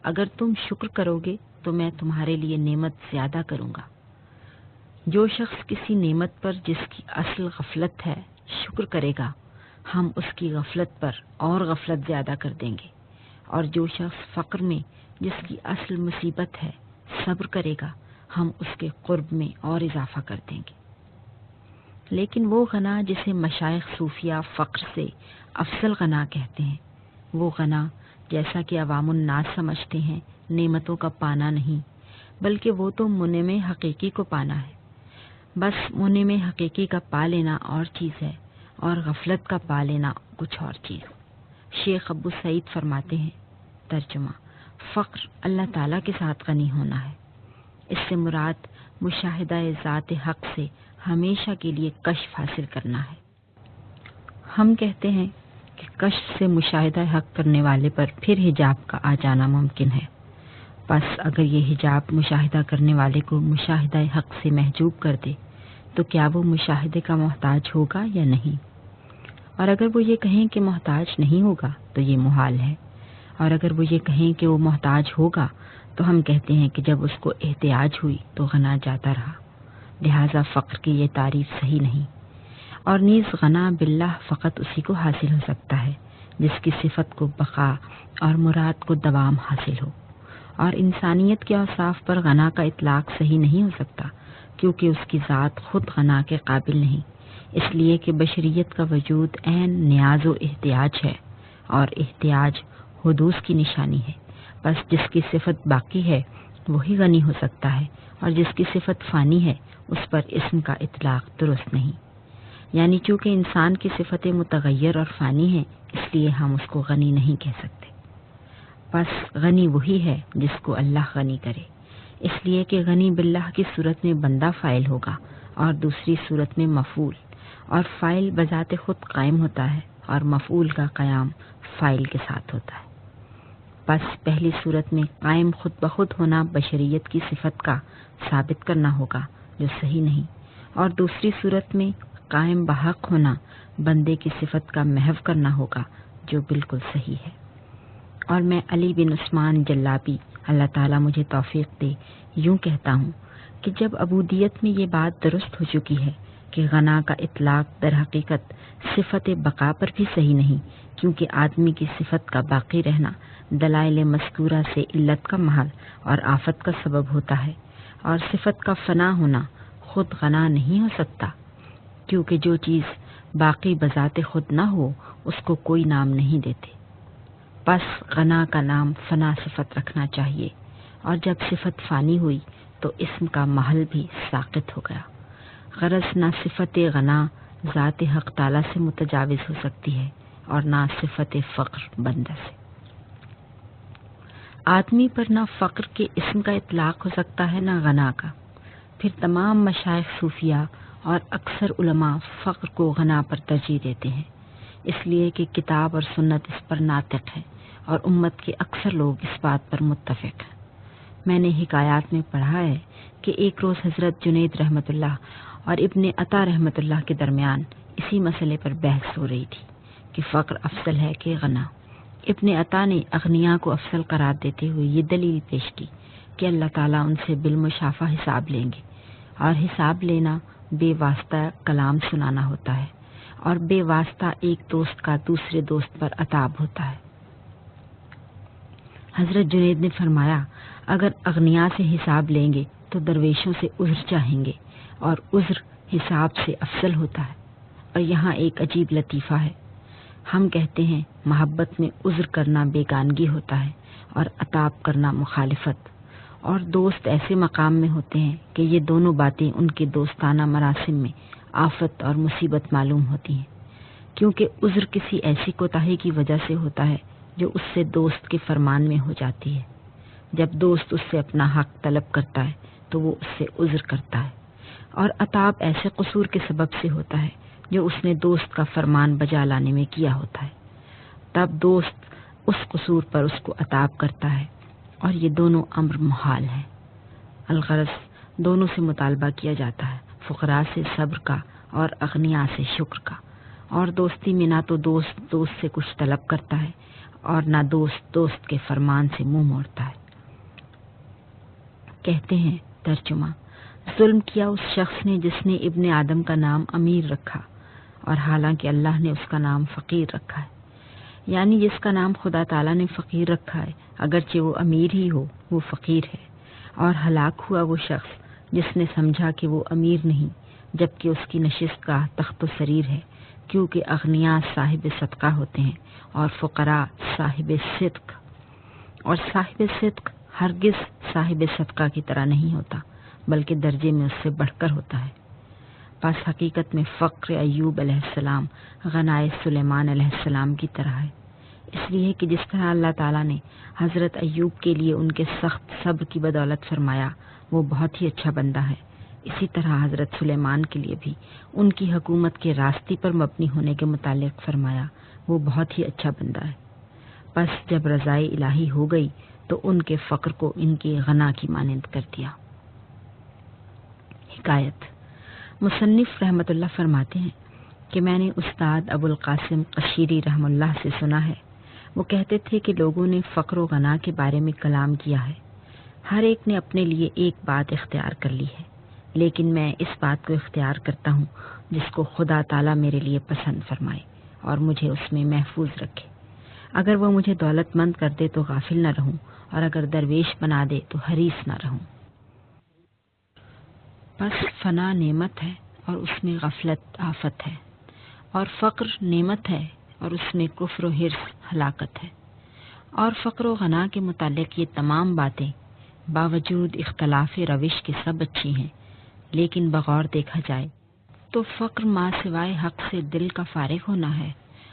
اگر تم شکر کرو گے تو میں تمہارے لیے نعمت زیادہ کروں گا۔ جو شخص کسی نعمت پر جس کی اصل غفلت ہے شکر کرے گا، ہم اس کی غفلت پر اور غفلت زیادہ کر دیں گے، اور جو شخص فقر میں جس کی اصل مصیبت ہے صبر کرے گا، ہم اس کے قرب میں اور اضافہ کر دیں گے۔ لیکن وہ غنا جسے مشائخ صوفیہ فقر سے افضل غنا کہتے ہیں، وہ غنا جیسا کہ عوام الناس سمجھتے ہیں نعمتوں کا پانا نہیں، بلکہ وہ تو منعم حقیقی کو پانا ہے۔ بس منعم حقیقی کا پا لینا اور چیز ہے، اور غفلت کا پا لینا کچھ اور چیز۔ شیخ ابو سعید فرماتے ہیں۔ ترجمہ: فقر اللہ تعالیٰ کے ساتھ غنی ہونا ہے۔ اس سے مراد مشاہدہ ذات حق سے ہمیشہ کے لیے کشف حاصل کرنا ہے۔ ہم کہتے ہیں کہ کشف سے مشاہدہ حق کرنے والے پر پھر حجاب کا آ جانا ممکن ہے۔ بس اگر یہ حجاب مشاہدہ کرنے والے کو مشاہدہ حق سے محجوب کر دے تو کیا وہ مشاہدے کا محتاج ہوگا یا نہیں؟ اور اگر وہ یہ کہیں کہ محتاج نہیں ہوگا تو یہ محال ہے، اور اگر وہ یہ کہیں کہ وہ محتاج ہوگا تو ہم کہتے ہیں کہ جب اس کو احتیاج ہوئی تو غنا جاتا رہا، لہذا فقر کی یہ تعریف صحیح نہیں۔ اور نیز غنا باللہ فقط اسی کو حاصل ہو سکتا ہے جس کی صفت کو بقا اور مراد کو دوام حاصل ہو، اور انسانیت کے اوصاف پر غنا کا اطلاق صحیح نہیں ہو سکتا کیونکہ اس کی ذات خود غنا کے قابل نہیں، اس لیے کہ بشریت کا وجود عین نیاز و احتیاج ہے، اور احتیاج حدوث کی نشانی ہے۔ بس جس کی صفت باقی ہے وہی غنی ہو سکتا ہے، اور جس کی صفت فانی ہے اس پر اسم کا اطلاق درست نہیں۔ یعنی چونکہ انسان کی صفتیں متغیر اور فانی ہیں اس لیے ہم اس کو غنی نہیں کہہ سکتے۔ بس غنی وہی ہے جس کو اللہ غنی کرے، اس لیے کہ غنی باللہ کی صورت میں بندہ فاعل ہوگا اور دوسری صورت میں مفعول، اور فاعل بذات خود قائم ہوتا ہے اور مفعول کا قیام فاعل کے ساتھ ہوتا ہے۔ بس پہلی صورت میں قائم خود بخود ہونا بشریت کی صفت کا ثابت کرنا ہوگا جو صحیح نہیں، اور دوسری صورت میں قائم بحق ہونا بندے کی صفت کا محو کرنا ہوگا جو بالکل صحیح ہے۔ اور میں علی بن عثمان جلابی اللہ تعالیٰ مجھے توفیق دے یوں کہتا ہوں کہ جب عبودیت میں یہ بات درست ہو چکی ہے کہ غنا کا اطلاق در حقیقت صفت بقا پر بھی صحیح نہیں، کیونکہ آدمی کی صفت کا باقی رہنا دلائل مذکورہ سے علت کا محل اور آفت کا سبب ہوتا ہے، اور صفت کا فنا ہونا خود غنا نہیں ہو سکتا، کیونکہ جو چیز باقی بذات خود نہ ہو اس کو کوئی نام نہیں دیتے۔ پس غنا کا نام فنا صفت رکھنا چاہیے، اور جب صفت فانی ہوئی تو اسم کا محل بھی ساقط ہو گیا۔ غرض نہ صفت غنا ذات حق تعالیٰ سے متجاوز ہو سکتی ہے اور نہ صفت فقر بندہ سے۔ آدمی پر نہ فقر کے اسم کا اطلاق ہو سکتا ہے نہ غنا کا۔ پھر تمام مشائخ صوفیہ اور اکثر علماء فقر کو غنا پر ترجیح دیتے ہیں، اس لیے کہ کتاب اور سنت اس پر ناطق ہے اور امت کے اکثر لوگ اس بات پر متفق ہیں۔ میں نے حکایات میں پڑھا ہے کہ ایک روز حضرت جنید رحمۃ اللہ اور ابن عطا رحمۃ اللہ کے درمیان اسی مسئلے پر بحث ہو رہی تھی کہ فقر افضل ہے کہ غنا۔ ابن عطا نے اغنیاء کو افضل قرار دیتے ہوئے یہ دلیل پیش کی کہ اللہ تعالیٰ ان سے بالمشافہ حساب لیں گے، اور حساب لینا بے واسطہ کلام سنانا ہوتا ہے، اور بے واسطہ ایک دوست کا دوسرے دوست پر عتاب ہوتا ہے۔ حضرت جنید نے فرمایا، اگر اغنیاء سے حساب لیں گے تو درویشوں سے عذر چاہیں گے، اور عذر حساب سے افضل ہوتا ہے۔ اور یہاں ایک عجیب لطیفہ ہے، ہم کہتے ہیں محبت میں عذر کرنا بیگانگی ہوتا ہے اور عتاب کرنا مخالفت، اور دوست ایسے مقام میں ہوتے ہیں کہ یہ دونوں باتیں ان کے دوستانہ مراسم میں آفت اور مصیبت معلوم ہوتی ہیں، کیونکہ عذر کسی ایسی کوتاہی کی وجہ سے ہوتا ہے جو اس سے دوست کے فرمان میں ہو جاتی ہے۔ جب دوست اس سے اپنا حق طلب کرتا ہے تو وہ اس سے عذر کرتا ہے، اور عتاب ایسے قصور کے سبب سے ہوتا ہے جو اس نے دوست کا فرمان بجا لانے میں کیا ہوتا ہے، تب دوست اس قصور پر اس کو عتاب کرتا ہے، اور یہ دونوں امر محال ہیں۔ الغرض دونوں سے مطالبہ کیا جاتا ہے، فقراء سے صبر کا اور اغنیاء سے شکر کا، اور دوستی میں نہ تو دوست سے کچھ طلب کرتا ہے اور نہ دوست کے فرمان سے منہ موڑتا ہے۔ کہتے ہیں ترجمہ، ظلم کیا اس شخص نے جس نے ابن آدم کا نام امیر رکھا اور حالانکہ اللہ نے اس کا نام فقیر رکھا ہے، یعنی جس کا نام خدا تعالیٰ نے فقیر رکھا ہے اگرچہ وہ امیر ہی ہو وہ فقیر ہے، اور ہلاک ہوا وہ شخص جس نے سمجھا کہ وہ امیر نہیں جبکہ اس کی نشست گاہ تخت و سریر ہے، کیونکہ اغنیاء صاحب صدقہ ہوتے ہیں اور فقراء صاحب صدق، اور صاحب صدق ہرگز صاحب صدقہ کی طرح نہیں ہوتا بلکہ درجے میں اس سے بڑھ کر ہوتا ہے۔ پس حقیقت میں فقر ایوب علیہ السلام غنائے سلیمان علیہ السلام کی طرح ہے، اس لیے کہ جس طرح اللہ تعالیٰ نے حضرت ایوب کے لیے ان کے سخت صبر کی بدولت فرمایا وہ بہت ہی اچھا بندہ ہے، اسی طرح حضرت سلیمان کے لیے بھی ان کی حکومت کے راستے پر مبنی ہونے کے متعلق فرمایا وہ بہت ہی اچھا بندہ ہے۔ پس جب رضائے الہی ہو گئی تو ان کے فقر کو ان کی غنا کی مانند کر دیا۔ حکایت، مصنف رحمت اللہ فرماتے ہیں کہ میں نے استاد ابو القاسم قشیری رحم اللہ سے سنا ہے، وہ کہتے تھے کہ لوگوں نے فقر و غنا کے بارے میں کلام کیا ہے، ہر ایک نے اپنے لیے ایک بات اختیار کر لی ہے، لیکن میں اس بات کو اختیار کرتا ہوں جس کو خدا تعالیٰ میرے لیے پسند فرمائے اور مجھے اس میں محفوظ رکھے۔ اگر وہ مجھے دولت مند کر دے تو غافل نہ رہوں، اور اگر درویش بنا دے تو حریص نہ رہوں۔ پس فنا نعمت ہے اور اس میں غفلت آفت ہے، اور فقر نعمت ہے اور اس میں کفر و حرص ہلاکت ہے، اور فقر و غنا کے متعلق یہ تمام باتیں باوجود اختلاف روش کے سب اچھی ہیں، لیکن بغور دیکھا جائے تو فقر ما سوائے حق سے دل کا فارغ ہونا ہے،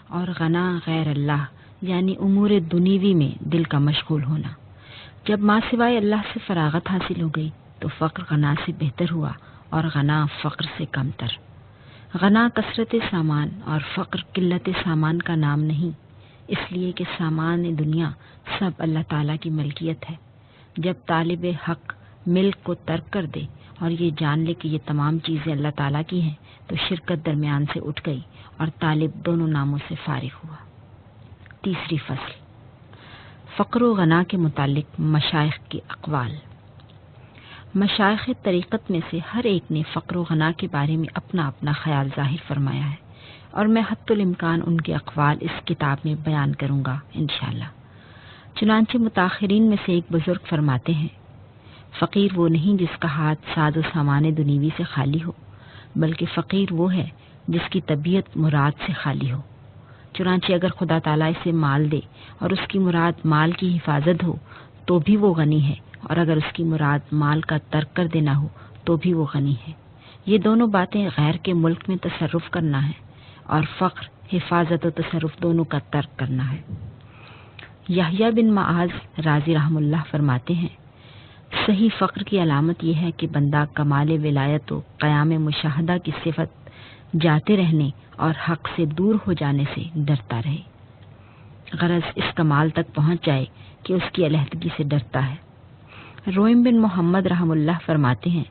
اور غنا غیر اللہ یعنی امور دنیوی میں دل کا مشغول ہونا۔ جب ما سوائے اللہ سے فراغت حاصل ہو گئی تو فقر غنا سے بہتر ہوا اور غنا فقر سے کم تر۔ غنا کثرت سامان اور فقر قلت سامان کا نام نہیں، اس لیے کہ سامان دنیا سب اللہ تعالیٰ کی ملکیت ہے۔ جب طالب حق ملک کو ترک کر دے اور یہ جان لے کہ یہ تمام چیزیں اللہ تعالیٰ کی ہیں تو شرکت درمیان سے اٹھ گئی اور طالب دونوں ناموں سے فارغ ہوا۔ تیسری فصل، فقر و غنا کے متعلق مشائخ کے اقوال۔ مشائخ طریقت میں سے ہر ایک نے فقر و غنا کے بارے میں اپنا اپنا خیال ظاہر فرمایا ہے، اور میں حتی الامکان ان کے اقوال اس کتاب میں بیان کروں گا انشاءاللہ۔ چنانچہ متاخرین میں سے ایک بزرگ فرماتے ہیں، فقیر وہ نہیں جس کا ہاتھ ساز و سامان دنیوی سے خالی ہو، بلکہ فقیر وہ ہے جس کی طبیعت مراد سے خالی ہو۔ چنانچہ اگر خدا تعالیٰ اسے مال دے اور اس کی مراد مال کی حفاظت ہو تو بھی وہ غنی ہے، اور اگر اس کی مراد مال کا ترک کر دینا ہو تو بھی وہ غنی ہے۔ یہ دونوں باتیں غیر کے ملک میں تصرف کرنا ہے، اور فقر حفاظت و تصرف دونوں کا ترک کرنا ہے۔ یحییٰ بن معاذ رازی رحم اللہ فرماتے ہیں، صحیح فقر کی علامت یہ ہے کہ بندہ کمال ولایت و قیام مشاہدہ کی صفت جاتے رہنے اور حق سے دور ہو جانے سے ڈرتا رہے، غرض اس کمال تک پہنچ جائے کہ اس کی علیحدگی سے ڈرتا ہے۔ رویم بن محمد رحم اللہ فرماتے ہیں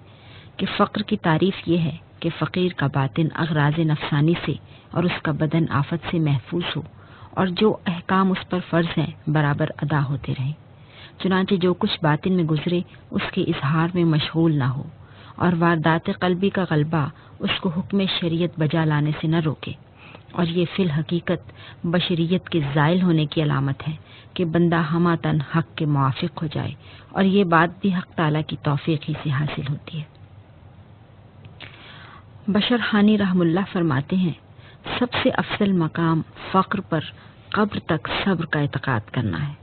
کہ فقر کی تعریف یہ ہے کہ فقیر کا باطن اغراض نفسانی سے اور اس کا بدن آفت سے محفوظ ہو، اور جو احکام اس پر فرض ہیں برابر ادا ہوتے رہیں، چنانچہ جو کچھ باطن میں گزرے اس کے اظہار میں مشغول نہ ہو، اور واردات قلبی کا غلبہ اس کو حکم شریعت بجا لانے سے نہ روکے۔ اور یہ فی الحقیقت بشریت کے زائل ہونے کی علامت ہے کہ بندہ ہماتن حق کے موافق ہو جائے، اور یہ بات بھی حق تعالیٰ کی توفیق ہی سے حاصل ہوتی ہے۔ بشر حانی رحم اللہ فرماتے ہیں، سب سے افضل مقام فقر پر قبر تک صبر کا اعتقاد کرنا ہے،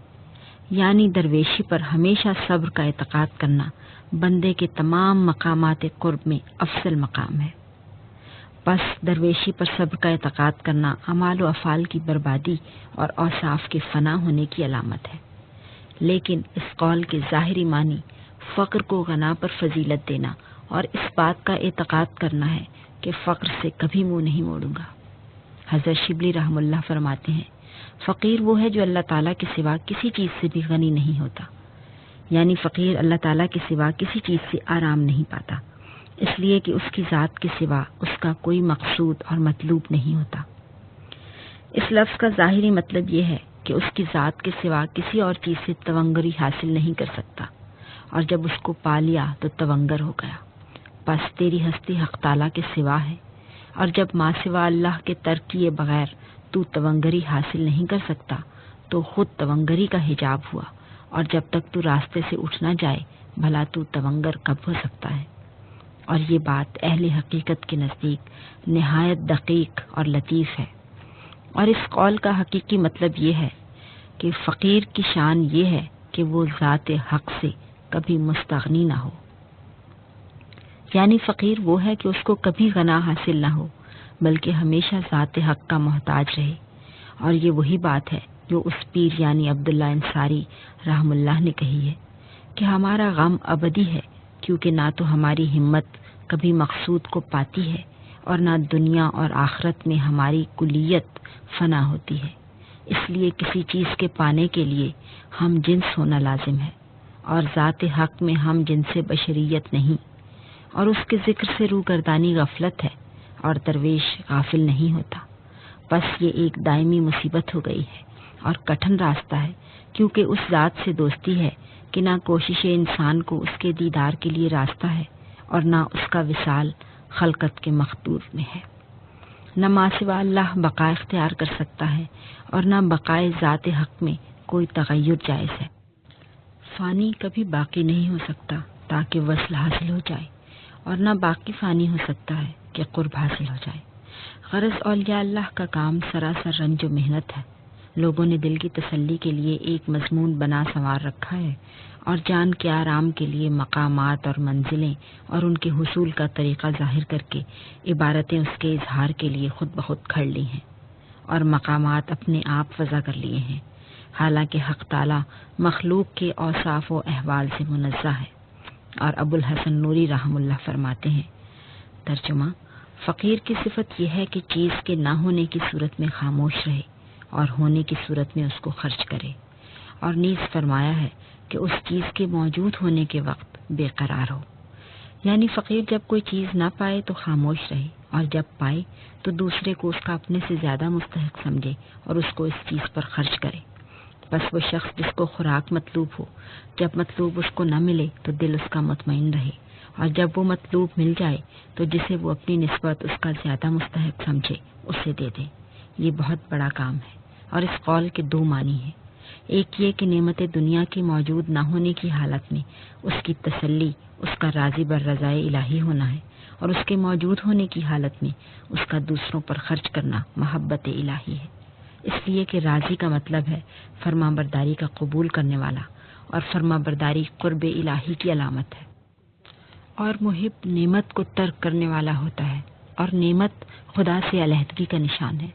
یعنی درویشی پر ہمیشہ صبر کا اعتقاد کرنا بندے کے تمام مقامات قرب میں افضل مقام ہے۔ بس درویشی پر صبر کا اعتقاد کرنا اعمال و افعال کی بربادی اور اوصاف کے فنا ہونے کی علامت ہے، لیکن اس قول کے ظاہری معنی فقر کو غنا پر فضیلت دینا اور اس بات کا اعتقاد کرنا ہے کہ فقر سے کبھی منہ نہیں موڑوں گا۔ حضرت شبلی رحم اللہ فرماتے ہیں، فقیر وہ ہے جو اللہ تعالیٰ کے سوا کسی چیز سے بھی غنی نہیں ہوتا، یعنی فقیر اللہ تعالیٰ کے سوا کسی چیز سے آرام نہیں پاتا، اس لیے کہ اس کی ذات کے سوا اس کا کوئی مقصود اور مطلوب نہیں ہوتا۔ اس لفظ کا ظاہری مطلب یہ ہے کہ اس کی ذات کے سوا کسی اور چیز سے تونگری حاصل نہیں کر سکتا، اور جب اس کو پا لیا تو تونگر ہو گیا۔ بس تیری ہستی حق تعالیٰ کے سوا ہے، اور جب ماں سوا اللہ کے ترک کیے بغیر تو تونگری حاصل نہیں کر سکتا تو خود تونگری کا حجاب ہوا، اور جب تک تو راستے سے اٹھ نہ جائے بھلا تو تونگر کب ہو سکتا ہے۔ اور یہ بات اہل حقیقت کے نزدیک نہایت دقیق اور لطیف ہے، اور اس قول کا حقیقی مطلب یہ ہے کہ فقیر کی شان یہ ہے کہ وہ ذات حق سے کبھی مستغنی نہ ہو، یعنی فقیر وہ ہے کہ اس کو کبھی غنا حاصل نہ ہو بلکہ ہمیشہ ذات حق کا محتاج رہے۔ اور یہ وہی بات ہے جو اس پیر یعنی عبداللہ انصاری رحم اللہ نے کہی ہے کہ ہمارا غم ابدی ہے، کیونکہ نہ تو ہماری ہمت کبھی مقصود کو پاتی ہے اور نہ دنیا اور آخرت میں ہماری کلیت فنا ہوتی ہے، اس لیے کسی چیز کے پانے کے لیے ہم جنس ہونا لازم ہے، اور ذات حق میں ہم جنس بشریت نہیں، اور اس کے ذکر سے روگردانی غفلت ہے، اور درویش غافل نہیں ہوتا۔ بس یہ ایک دائمی مصیبت ہو گئی ہے اور کٹھن راستہ ہے، کیونکہ اس ذات سے دوستی ہے کہ نہ کوشش انسان کو اس کے دیدار کے لیے راستہ ہے، اور نہ اس کا وصال خلقت کے مقدور میں ہے۔ نہ ما سوا اللہ بقا اختیار کر سکتا ہے، اور نہ بقائے ذات حق میں کوئی تغیر جائز ہے۔ فانی کبھی باقی نہیں ہو سکتا تاکہ وصل حاصل ہو جائے، اور نہ باقی فانی ہو سکتا ہے کہ قرب حاصل ہو جائے۔ غرض اولیاء اللہ کا کام سراسر رنج و محنت ہے۔ لوگوں نے دل کی تسلی کے لیے ایک مضمون بنا سنوار رکھا ہے، اور جان کے آرام کے لیے مقامات اور منزلیں اور ان کے حصول کا طریقہ ظاہر کر کے عبارتیں اس کے اظہار کے لیے خود بخود کھڑ لی ہیں، اور مقامات اپنے آپ وضع کر لیے ہیں، حالانکہ حق تعالی مخلوق کے اوصاف و احوال سے منزہ ہے۔ اور ابو الحسن نوری رحم اللہ فرماتے ہیں، ترجمہ: فقیر کی صفت یہ ہے کہ چیز کے نہ ہونے کی صورت میں خاموش رہے اور ہونے کی صورت میں اس کو خرچ کرے، اور نیز فرمایا ہے کہ اس چیز کے موجود ہونے کے وقت بے قرار ہو۔ یعنی فقیر جب کوئی چیز نہ پائے تو خاموش رہے، اور جب پائے تو دوسرے کو اس کا اپنے سے زیادہ مستحق سمجھے اور اس کو اس چیز پر خرچ کرے۔ بس وہ شخص جس کو خوراک مطلوب ہو، جب مطلوب اس کو نہ ملے تو دل اس کا مطمئن رہے، اور جب وہ مطلوب مل جائے تو جسے وہ اپنی نسبت اس کا زیادہ مستحق سمجھے اسے دے دے۔ یہ بہت بڑا کام ہے، اور اس قول کے دو معنی ہیں۔ ایک یہ کہ نعمت دنیا کی موجود نہ ہونے کی حالت میں اس کی تسلی اس کا راضی بر رضائے الہی ہونا ہے، اور اس کے موجود ہونے کی حالت میں اس کا دوسروں پر خرچ کرنا محبت الہی ہے، اس لیے کہ راضی کا مطلب ہے فرما برداری کا قبول کرنے والا، اور فرما برداری قرب الہی کی علامت ہے، اور محب نعمت کو ترک کرنے والا ہوتا ہے، اور نعمت خدا سے علیحدگی کا نشان ہے۔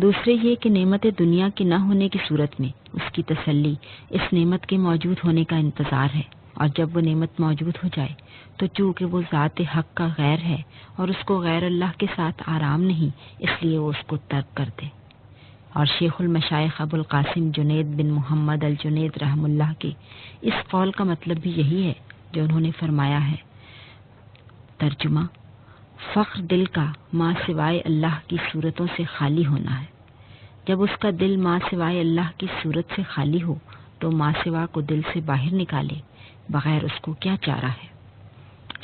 دوسرے یہ کہ نعمت دنیا کے نہ ہونے کی صورت میں اس کی تسلی اس نعمت کے موجود ہونے کا انتظار ہے، اور جب وہ نعمت موجود ہو جائے تو چونکہ وہ ذات حق کا غیر ہے اور اس کو غیر اللہ کے ساتھ آرام نہیں، اس لیے وہ اس کو ترک کر دے۔ اور شیخ المشائخ ابو القاسم جنید بن محمد الجنید رحم اللہ کے اس قول کا مطلب بھی یہی ہے جو انہوں نے فرمایا ہے۔ ترجمہ: فقر دل کا ماں سوائے اللہ کی صورتوں سے خالی ہونا ہے۔ جب اس کا دل ماں سوائے اللہ کی صورت سے خالی ہو تو ماں سوا کو دل سے باہر نکالے بغیر اس کو کیا چارہ ہے۔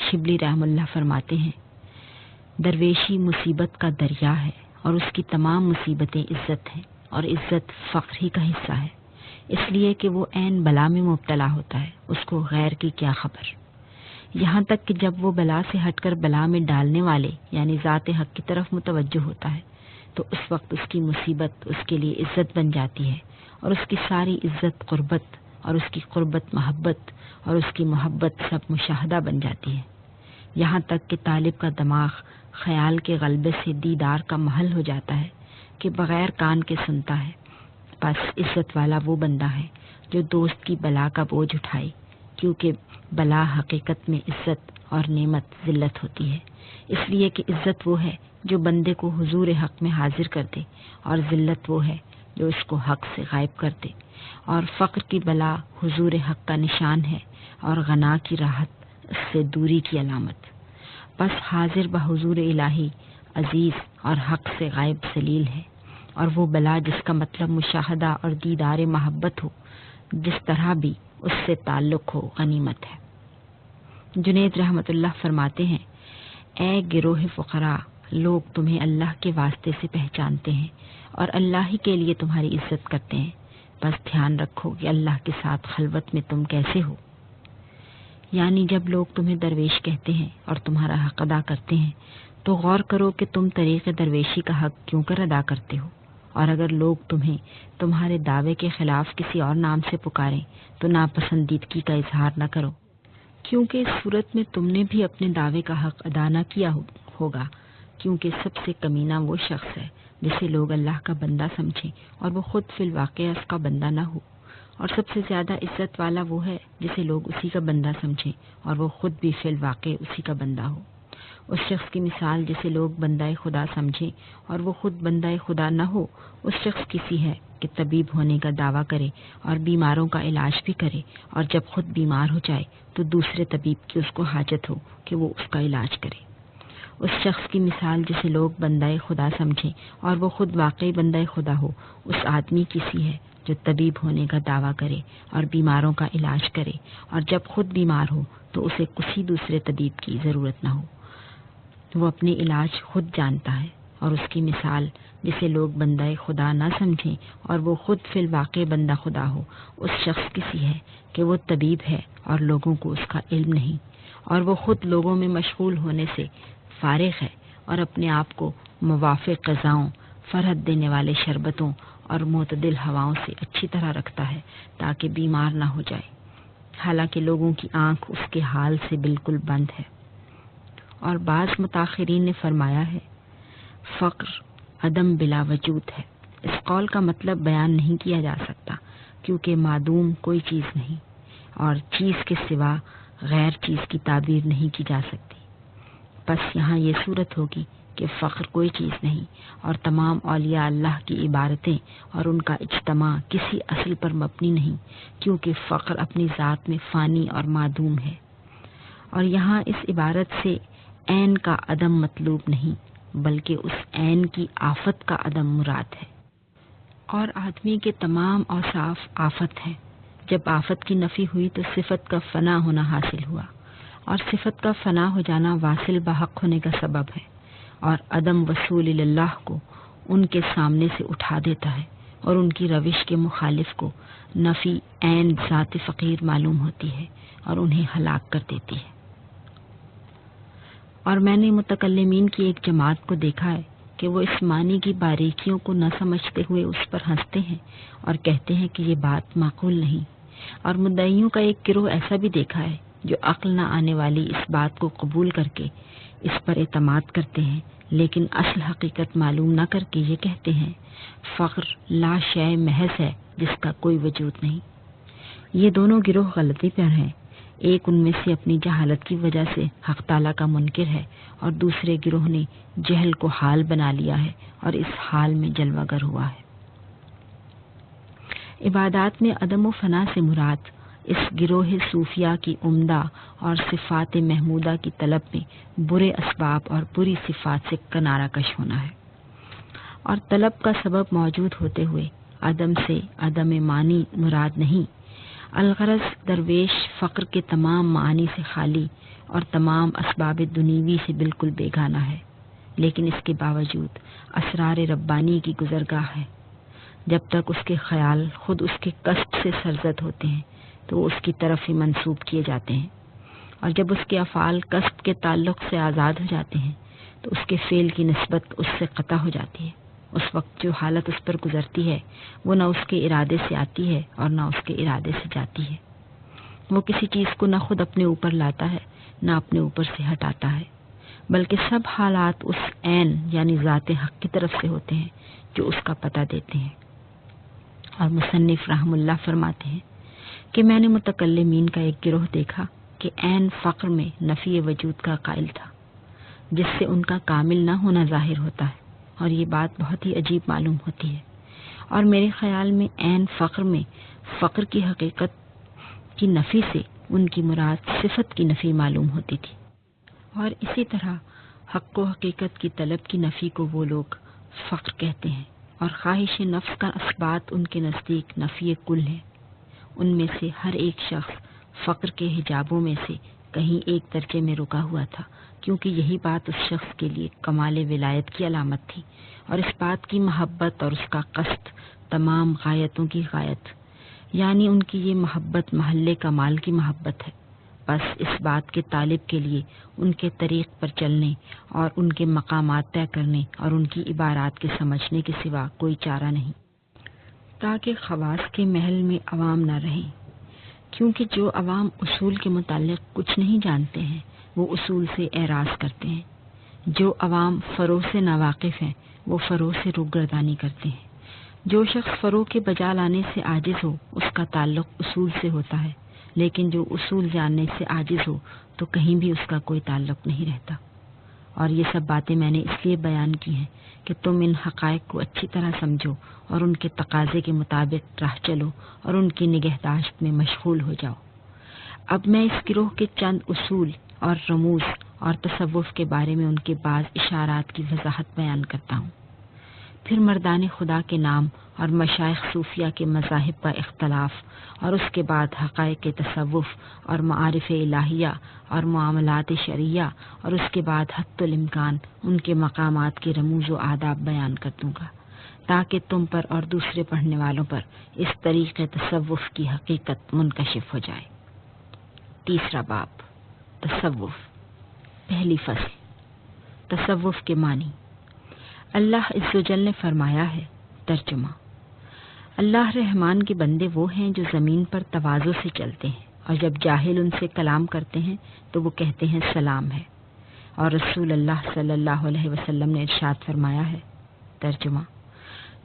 شبلی رحم اللہ فرماتے ہیں، درویشی مصیبت کا دریا ہے اور اس کی تمام مصیبتیں عزت ہیں، اور عزت فقر ہی کا حصہ ہے، اس لیے کہ وہ عین بلا میں مبتلا ہوتا ہے، اس کو غیر کی کیا خبر۔ یہاں تک کہ جب وہ بلا سے ہٹ کر بلا میں ڈالنے والے یعنی ذات حق کی طرف متوجہ ہوتا ہے تو اس وقت اس کی مصیبت اس کے لیے عزت بن جاتی ہے، اور اس کی ساری عزت قربت، اور اس کی قربت محبت، اور اس کی محبت سب مشاہدہ بن جاتی ہے، یہاں تک کہ طالب کا دماغ خیال کے غلبے سے دیدار کا محل ہو جاتا ہے کہ بغیر کان کے سنتا ہے۔ بس عزت والا وہ بندہ ہے جو دوست کی بلا کا بوجھ اٹھائے، کیونکہ بلا حقیقت میں عزت اور نعمت ذلت ہوتی ہے، اس لیے کہ عزت وہ ہے جو بندے کو حضور حق میں حاضر کر دے، اور ذلت وہ ہے جو اس کو حق سے غائب کر دے، اور فقر کی بلا حضور حق کا نشان ہے، اور غنا کی راحت اس سے دوری کی علامت۔ بس حاضر بحضور الہی عزیز اور حق سے غائب ذلیل ہے، اور وہ بلا جس کا مطلب مشاہدہ اور دیدار محبت ہو، جس طرح بھی اس سے تعلق ہو، غنیمت ہے۔ جنید رحمت اللہ فرماتے ہیں، اے گروہ فقراء، لوگ تمہیں اللہ کے واسطے سے پہچانتے ہیں اور اللہ ہی کے لیے تمہاری عزت کرتے ہیں، بس دھیان رکھو کہ اللہ کے ساتھ خلوت میں تم کیسے ہو۔ یعنی جب لوگ تمہیں درویش کہتے ہیں اور تمہارا حق ادا کرتے ہیں تو غور کرو کہ تم طریق درویشی کا حق کیوں کر ادا کرتے ہو، اور اگر لوگ تمہیں تمہارے دعوے کے خلاف کسی اور نام سے پکاریں تو ناپسندیدگی کا اظہار نہ کرو، کیونکہ اس صورت میں تم نے بھی اپنے دعوے کا حق ادا نہ کیا ہوگا، کیونکہ سب سے کمینہ وہ شخص ہے جسے لوگ اللہ کا بندہ سمجھیں اور وہ خود فی الواقع اس کا بندہ نہ ہو، اور سب سے زیادہ عزت والا وہ ہے جسے لوگ اسی کا بندہ سمجھیں اور وہ خود بھی فی الواقع اسی کا بندہ ہو۔ اس شخص کی مثال جسے لوگ بندہ خدا سمجھیں اور وہ خود بندہ خدا نہ ہو، اس شخص کی سی ہے کہ طبیب ہونے کا دعویٰ کرے اور بیماروں کا علاج بھی کرے، اور جب خود بیمار ہو جائے تو دوسرے طبیب کی اس کو حاجت ہو کہ وہ اس کا علاج کرے۔ اس شخص کی مثال جسے لوگ بندہ خدا سمجھیں اور وہ خود واقعی بندہ خدا ہو، اس آدمی کی سی ہے جو طبیب ہونے کا دعویٰ کرے اور بیماروں کا علاج کرے، اور جب خود بیمار ہو تو اسے کسی دوسرے طبیب کی ضرورت نہ ہو، وہ اپنے علاج خود جانتا ہے۔ اور اس کی مثال جسے لوگ بندہ خدا نہ سمجھیں اور وہ خود فی الواقع بندہ خدا ہو، اس شخص کی سی ہے کہ وہ طبیب ہے اور لوگوں کو اس کا علم نہیں، اور وہ خود لوگوں میں مشغول ہونے سے فارغ ہے اور اپنے آپ کو موافق غذاؤں، فرحت دینے والے شربتوں اور معتدل ہواؤں سے اچھی طرح رکھتا ہے تاکہ بیمار نہ ہو جائے، حالانکہ لوگوں کی آنکھ اس کے حال سے بالکل بند ہے۔ اور بعض متاخرین نے فرمایا ہے، فقر عدم بلا وجود ہے۔ اس قول کا مطلب بیان نہیں کیا جا سکتا، کیونکہ معدوم کوئی چیز نہیں، اور چیز کے سوا غیر چیز کی تعبیر نہیں کی جا سکتی۔ بس یہاں یہ صورت ہوگی کہ فقر کوئی چیز نہیں، اور تمام اولیاء اللہ کی عبارتیں اور ان کا اجتماع کسی اصل پر مبنی نہیں، کیونکہ فقر اپنی ذات میں فانی اور معدوم ہے۔ اور یہاں اس عبارت سے عین کا عدم مطلوب نہیں، بلکہ اس عین کی آفت کا عدم مراد ہے۔ اور آدمی کے تمام اوصاف آفت ہیں۔ جب آفت کی نفی ہوئی تو صفت کا فنا ہونا حاصل ہوا، اور صفت کا فنا ہو جانا واصل بحق ہونے کا سبب ہے، اور عدم وصول اللہ کو ان کے سامنے سے اٹھا دیتا ہے، اور ان کی روش کے مخالف کو نفی عین ذات فقیر معلوم ہوتی ہے اور انہیں ہلاک کر دیتی ہے۔ اور میں نے متکلمین کی ایک جماعت کو دیکھا ہے کہ وہ اس معنی کی باریکیوں کو نہ سمجھتے ہوئے اس پر ہنستے ہیں اور کہتے ہیں کہ یہ بات معقول نہیں، اور مدعیوں کا ایک گروہ ایسا بھی دیکھا ہے جو عقل نہ آنے والی اس بات کو قبول کر کے اس پر اعتماد کرتے ہیں، لیکن اصل حقیقت معلوم نہ کر کے یہ کہتے ہیں فقر لا شے محض ہے جس کا کوئی وجود نہیں۔ یہ دونوں گروہ غلطی پر ہیں۔ ایک ان میں سے اپنی جہالت کی وجہ سے حق تعالیٰ کا منکر ہے، اور دوسرے گروہ نے جہل کو حال بنا لیا ہے اور اس حال میں جلوہ گر ہوا ہے۔ عبادات میں عدم و فنا سے مراد اس گروہ صوفیہ کی عمدہ اور صفات محمودہ کی طلب میں برے اسباب اور بری صفات سے کنارہ کش ہونا ہے، اور طلب کا سبب موجود ہوتے ہوئے عدم سے عدم معنی مراد نہیں۔ الغرض درویش فقر کے تمام معانی سے خالی اور تمام اسباب دنیوی سے بالکل بیگانہ ہے، لیکن اس کے باوجود اسرار ربانی کی گزرگاہ ہے۔ جب تک اس کے خیال خود اس کے قصد سے سرزد ہوتے ہیں تو وہ اس کی طرف ہی منسوب کیے جاتے ہیں، اور جب اس کے افعال قصد کے تعلق سے آزاد ہو جاتے ہیں تو اس کے فعل کی نسبت اس سے قطع ہو جاتی ہے۔ اس وقت جو حالت اس پر گزرتی ہے وہ نہ اس کے ارادے سے آتی ہے اور نہ اس کے ارادے سے جاتی ہے۔ وہ کسی چیز کو نہ خود اپنے اوپر لاتا ہے نہ اپنے اوپر سے ہٹاتا ہے، بلکہ سب حالات اس عین یعنی ذات حق کی طرف سے ہوتے ہیں جو اس کا پتہ دیتے ہیں۔ اور مصنف رحم اللہ فرماتے ہیں کہ میں نے متکلمین کا ایک گروہ دیکھا کہ عین فقر میں نفی وجود کا قائل تھا، جس سے ان کا کامل نہ ہونا ظاہر ہوتا ہے، اور یہ بات بہت ہی عجیب معلوم ہوتی ہے۔ اور میرے خیال میں عین فقر میں فقر کی حقیقت کی نفی سے ان کی مراد صفت کی نفی معلوم ہوتی تھی، اور اسی طرح حق و حقیقت کی طلب کی نفی کو وہ لوگ فقر کہتے ہیں، اور خواہش نفس کا اثبات ان کے نزدیک نفی کل ہے۔ ان میں سے ہر ایک شخص فقر کے حجابوں میں سے کہیں ایک درجے میں رکا ہوا تھا، کیونکہ یہی بات اس شخص کے لیے کمال ولایت کی علامت تھی، اور اس بات کی محبت اور اس کا قصد تمام غایتوں کی غایت، یعنی ان کی یہ محبت محل کمال کی محبت ہے۔ بس اس بات کے طالب کے لیے ان کے طریق پر چلنے اور ان کے مقامات طے کرنے اور ان کی عبارات کے سمجھنے کے سوا کوئی چارہ نہیں، تاکہ خواص کے محل میں عوام نہ رہیں، کیونکہ جو عوام اصول کے متعلق کچھ نہیں جانتے ہیں وہ اصول سے اعراض کرتے ہیں۔ جو عوام فروع سے ناواقف ہیں وہ فروع سے روگردانی کرتے ہیں۔ جو شخص فروع کے بجا لانے سے عاجز ہو اس کا تعلق اصول سے ہوتا ہے، لیکن جو اصول جاننے سے عاجز ہو تو کہیں بھی اس کا کوئی تعلق نہیں رہتا۔ اور یہ سب باتیں میں نے اس لیے بیان کی ہیں کہ تم ان حقائق کو اچھی طرح سمجھو اور ان کے تقاضے کے مطابق راہ چلو اور ان کی نگہداشت میں مشغول ہو جاؤ۔ اب میں اس گروہ کے چند اصول اور رموز اور تصوف کے بارے میں ان کے بعض اشارات کی وضاحت بیان کرتا ہوں۔ پھر مردان خدا کے نام اور مشائخ صوفیہ کے مذاہب کا اختلاف، اور اس کے بعد حقائق تصوف اور معارف الہیہ اور معاملات شرعیہ، اور اس کے بعد حتی الامکان ان کے مقامات کے رموز و آداب بیان کر دوں گا، تاکہ تم پر اور دوسرے پڑھنے والوں پر اس طریق تصوف کی حقیقت منکشف ہو جائے۔ تیسرا باب، تصوف۔ پہلی فصل، تصوف کے معنی۔ اللہ عز و جل نے فرمایا ہے، ترجمہ: اللہ رحمان کے بندے وہ ہیں جو زمین پر تواضع سے چلتے ہیں، اور جب جاہل ان سے کلام کرتے ہیں تو وہ کہتے ہیں سلام ہے۔ اور رسول اللہ صلی اللہ علیہ وسلم نے ارشاد فرمایا ہے، ترجمہ: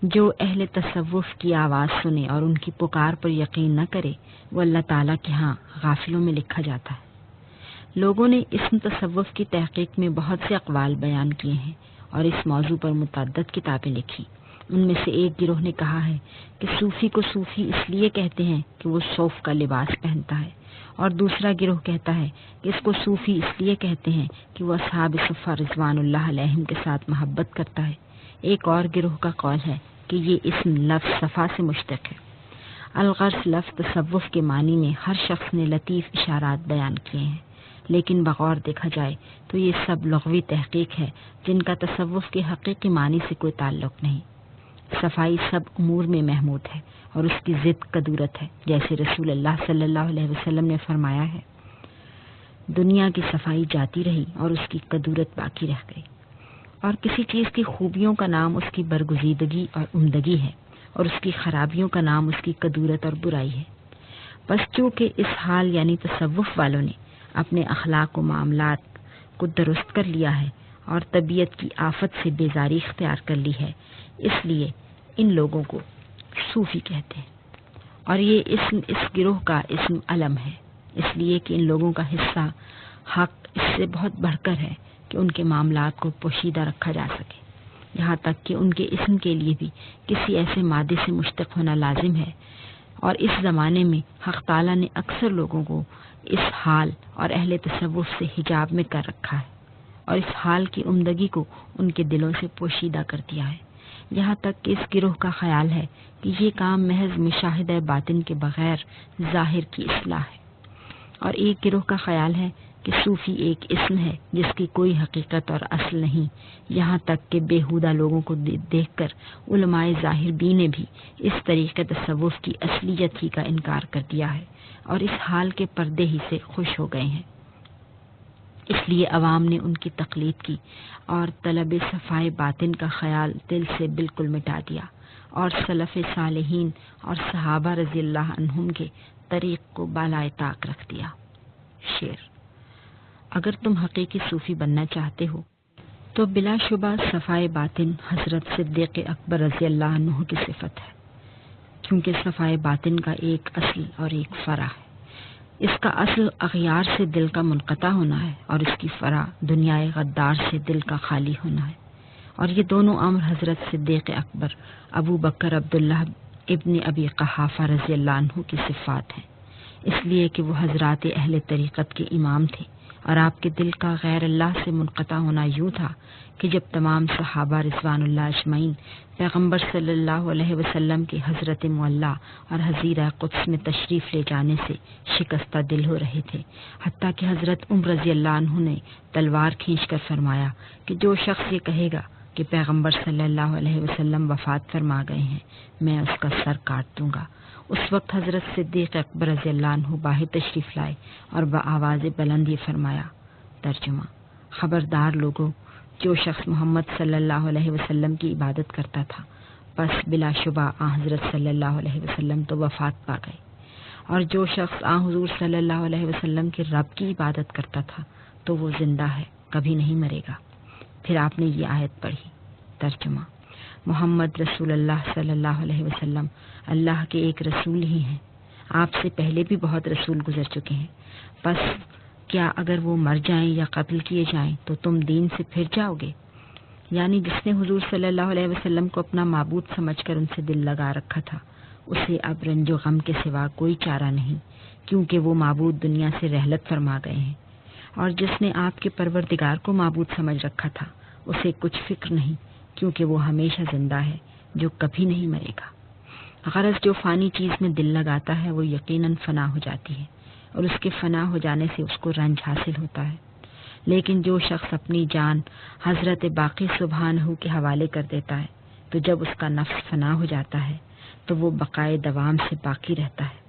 جو اہل تصوف کی آواز سنے اور ان کی پکار پر یقین نہ کرے وہ اللہ تعالیٰ کے ہاں غافلوں میں لکھا جاتا ہے۔ لوگوں نے اسم تصوف کی تحقیق میں بہت سے اقوال بیان کیے ہیں، اور اس موضوع پر متعدد کتابیں لکھی۔ ان میں سے ایک گروہ نے کہا ہے کہ صوفی کو صوفی اس لیے کہتے ہیں کہ وہ صوف کا لباس پہنتا ہے، اور دوسرا گروہ کہتا ہے کہ اس کو صوفی اس لیے کہتے ہیں کہ وہ اصحاب صفا رضوان اللہ علیہم کے ساتھ محبت کرتا ہے۔ ایک اور گروہ کا قول ہے کہ یہ اسم لفظ صفا سے مشتق ہے۔ الغرض لفظ تصوف کے معنی میں ہر شخص نے لطیف اشارات بیان کیے ہیں، لیکن بغور دیکھا جائے تو یہ سب لغوی تحقیق ہے جن کا تصوف کے حقیقی معنی سے کوئی تعلق نہیں۔ صفائی سب امور میں محمود ہے اور اس کی ضد کدورت ہے، جیسے رسول اللہ صلی اللہ علیہ وسلم نے فرمایا ہے، دنیا کی صفائی جاتی رہی اور اس کی کدورت باقی رہ گئی۔ اور کسی چیز کی خوبیوں کا نام اس کی برگزیدگی اور عمدگی ہے، اور اس کی خرابیوں کا نام اس کی کدورت اور برائی ہے۔ بس چونکہ اس حال یعنی تصوف والوں نے اپنے اخلاق و معاملات کو درست کر لیا ہے اور طبیعت کی آفت سے بیزاری اختیار کر لی ہے، اس لیے ان لوگوں کو صوفی کہتے ہیں، اور یہ اسم اس گروہ کا اسم علم ہے، اس لیے کہ ان لوگوں کا حصہ حق اس سے بہت بڑھ کر ہے کہ ان کے معاملات کو پوشیدہ رکھا جا سکے، یہاں تک کہ ان کے اسم کے لیے بھی کسی ایسے مادے سے مشتق ہونا لازم ہے، اور اس زمانے میں حق تعالیٰ نے اکثر لوگوں کو اس حال اور اہل تصوف سے حجاب میں کر رکھا ہے، اور اس حال کی عمدگی کو ان کے دلوں سے پوشیدہ کر دیا ہے، یہاں تک کہ اس گروہ کا خیال ہے کہ یہ کام محض مشاہدہ باطن کے بغیر ظاہر کی اصلاح ہے، اور ایک گروہ کا خیال ہے کہ صوفی ایک اسم ہے جس کی کوئی حقیقت اور اصل نہیں، یہاں تک کہ بیہودہ لوگوں کو دیکھ کر علماء ظاہر بھی نے بھی اس طریقے تصوف کی اصلیت ہی کا انکار کر دیا ہے اور اس حال کے پردے ہی سے خوش ہو گئے ہیں۔ اس لیے عوام نے ان کی تقلید کی اور طلب صفائے باطن کا خیال دل سے بالکل مٹا دیا، اور سلف صالحین اور صحابہ رضی اللہ عنہم کے طریق کو بالائے طاق رکھ دیا۔ شعر: اگر تم حقیقی صوفی بننا چاہتے ہو تو بلا شبہ صفائے باطن حضرت صدیق اکبر رضی اللہ عنہ کی صفت ہے، کیونکہ صفائے باطن کا ایک اصل اور ایک فرع ہے۔ اس کا اصل اغیار سے دل کا منقطع ہونا ہے، اور اس کی فرع دنیا غدار سے دل کا خالی ہونا ہے، اور یہ دونوں امر حضرت صدیق اکبر ابو بکر عبداللہ ابن ابی قحافہ رضی اللہ عنہ کی صفات ہیں، اس لیے کہ وہ حضرات اہل طریقت کے امام تھے، اور آپ کے دل کا غیر اللہ سے منقطع ہونا یوں تھا کہ جب تمام صحابہ رضوان اللہ اجمعین پیغمبر صلی اللہ علیہ وسلم کے حضرت معلیٰ اور حضیرہ قدس میں تشریف لے جانے سے شکستہ دل ہو رہے تھے، حتیٰ کہ حضرت عمر رضی اللہ عنہ نے تلوار کھینچ کر فرمایا کہ جو شخص یہ کہے گا کہ پیغمبر صلی اللہ علیہ وسلم وفات فرما گئے ہیں، میں اس کا سر کاٹ دوں گا۔ اس وقت حضرت صدیق اکبر رضی اللہ عنہ باہر تشریف لائے اور بآواز بلند یہ فرمایا، ترجمہ: خبردار لوگوں، جو شخص محمد صلی اللہ علیہ وسلم کی عبادت کرتا تھا، پس بلا شبہ حضرت صلی اللہ علیہ وسلم تو وفات پا گئے، اور جو شخص حضور صلی اللہ علیہ وسلم کے رب کی عبادت کرتا تھا تو وہ زندہ ہے، کبھی نہیں مرے گا۔ پھر آپ نے یہ آیت پڑھی، ترجمہ: محمد رسول اللہ صلی اللہ علیہ وسلم اللہ کے ایک رسول ہی ہیں، آپ سے پہلے بھی بہت رسول گزر چکے ہیں، پس کیا اگر وہ مر جائیں یا قتل کیے جائیں تو تم دین سے پھر جاؤ گے؟ یعنی جس نے حضور صلی اللہ علیہ وسلم کو اپنا معبود سمجھ کر ان سے دل لگا رکھا تھا، اسے اب رنج و غم کے سوا کوئی چارہ نہیں، کیونکہ وہ معبود دنیا سے رحلت فرما گئے ہیں، اور جس نے آپ کے پروردگار کو معبود سمجھ رکھا تھا، اسے کچھ فکر نہیں، کیونکہ وہ ہمیشہ زندہ ہے جو کبھی نہیں مرے گا۔ غرض جو فانی چیز میں دل لگاتا ہے وہ یقیناً فنا ہو جاتی ہے، اور اس کے فنا ہو جانے سے اس کو رنج حاصل ہوتا ہے، لیکن جو شخص اپنی جان حضرت باقی سبحانہ کے حوالے کر دیتا ہے تو جب اس کا نفس فنا ہو جاتا ہے تو وہ بقائے دوام سے باقی رہتا ہے۔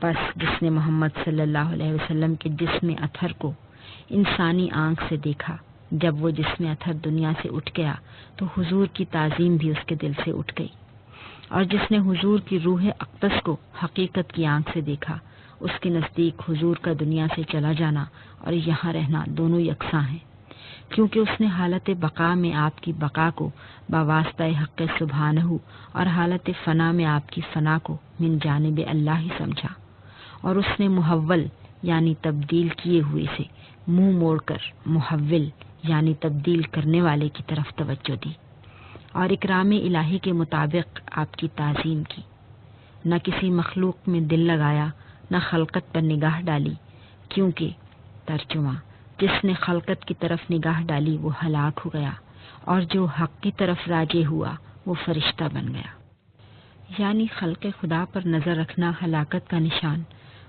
پس جس نے محمد صلی اللہ علیہ وسلم کے جسم اطہر کو انسانی آنکھ سے دیکھا، جب وہ جسم اطہر دنیا سے اٹھ گیا تو حضور کی تعظیم بھی اس کے دل سے اٹھ گئی، اور جس نے حضور کی روح اقدس کو حقیقت کی آنکھ سے دیکھا، اس کے نزدیک حضور کا دنیا سے چلا جانا اور یہاں رہنا دونوں یکساں ہیں، کیونکہ اس نے حالت بقا میں آپ کی بقا کو بواسطہ حق سبحانہ اور حالت فنا میں آپ کی فنا کو من جانب اللہ ہی سمجھا، اور اس نے محول یعنی تبدیل کیے ہوئے سے منہ موڑ کر محول یعنی تبدیل کرنے والے کی طرف توجہ دی اور اکرام الہی کے مطابق آپ کی تعظیم کی، نہ کسی مخلوق میں دل لگایا، نہ خلقت پر نگاہ ڈالی، کیونکہ ترجمہ جس نے خلقت کی طرف نگاہ ڈالی وہ ہلاک ہو گیا، اور جو حق کی طرف راجع ہوا وہ فرشتہ بن گیا۔ یعنی خلق خدا پر نظر رکھنا ہلاکت کا نشان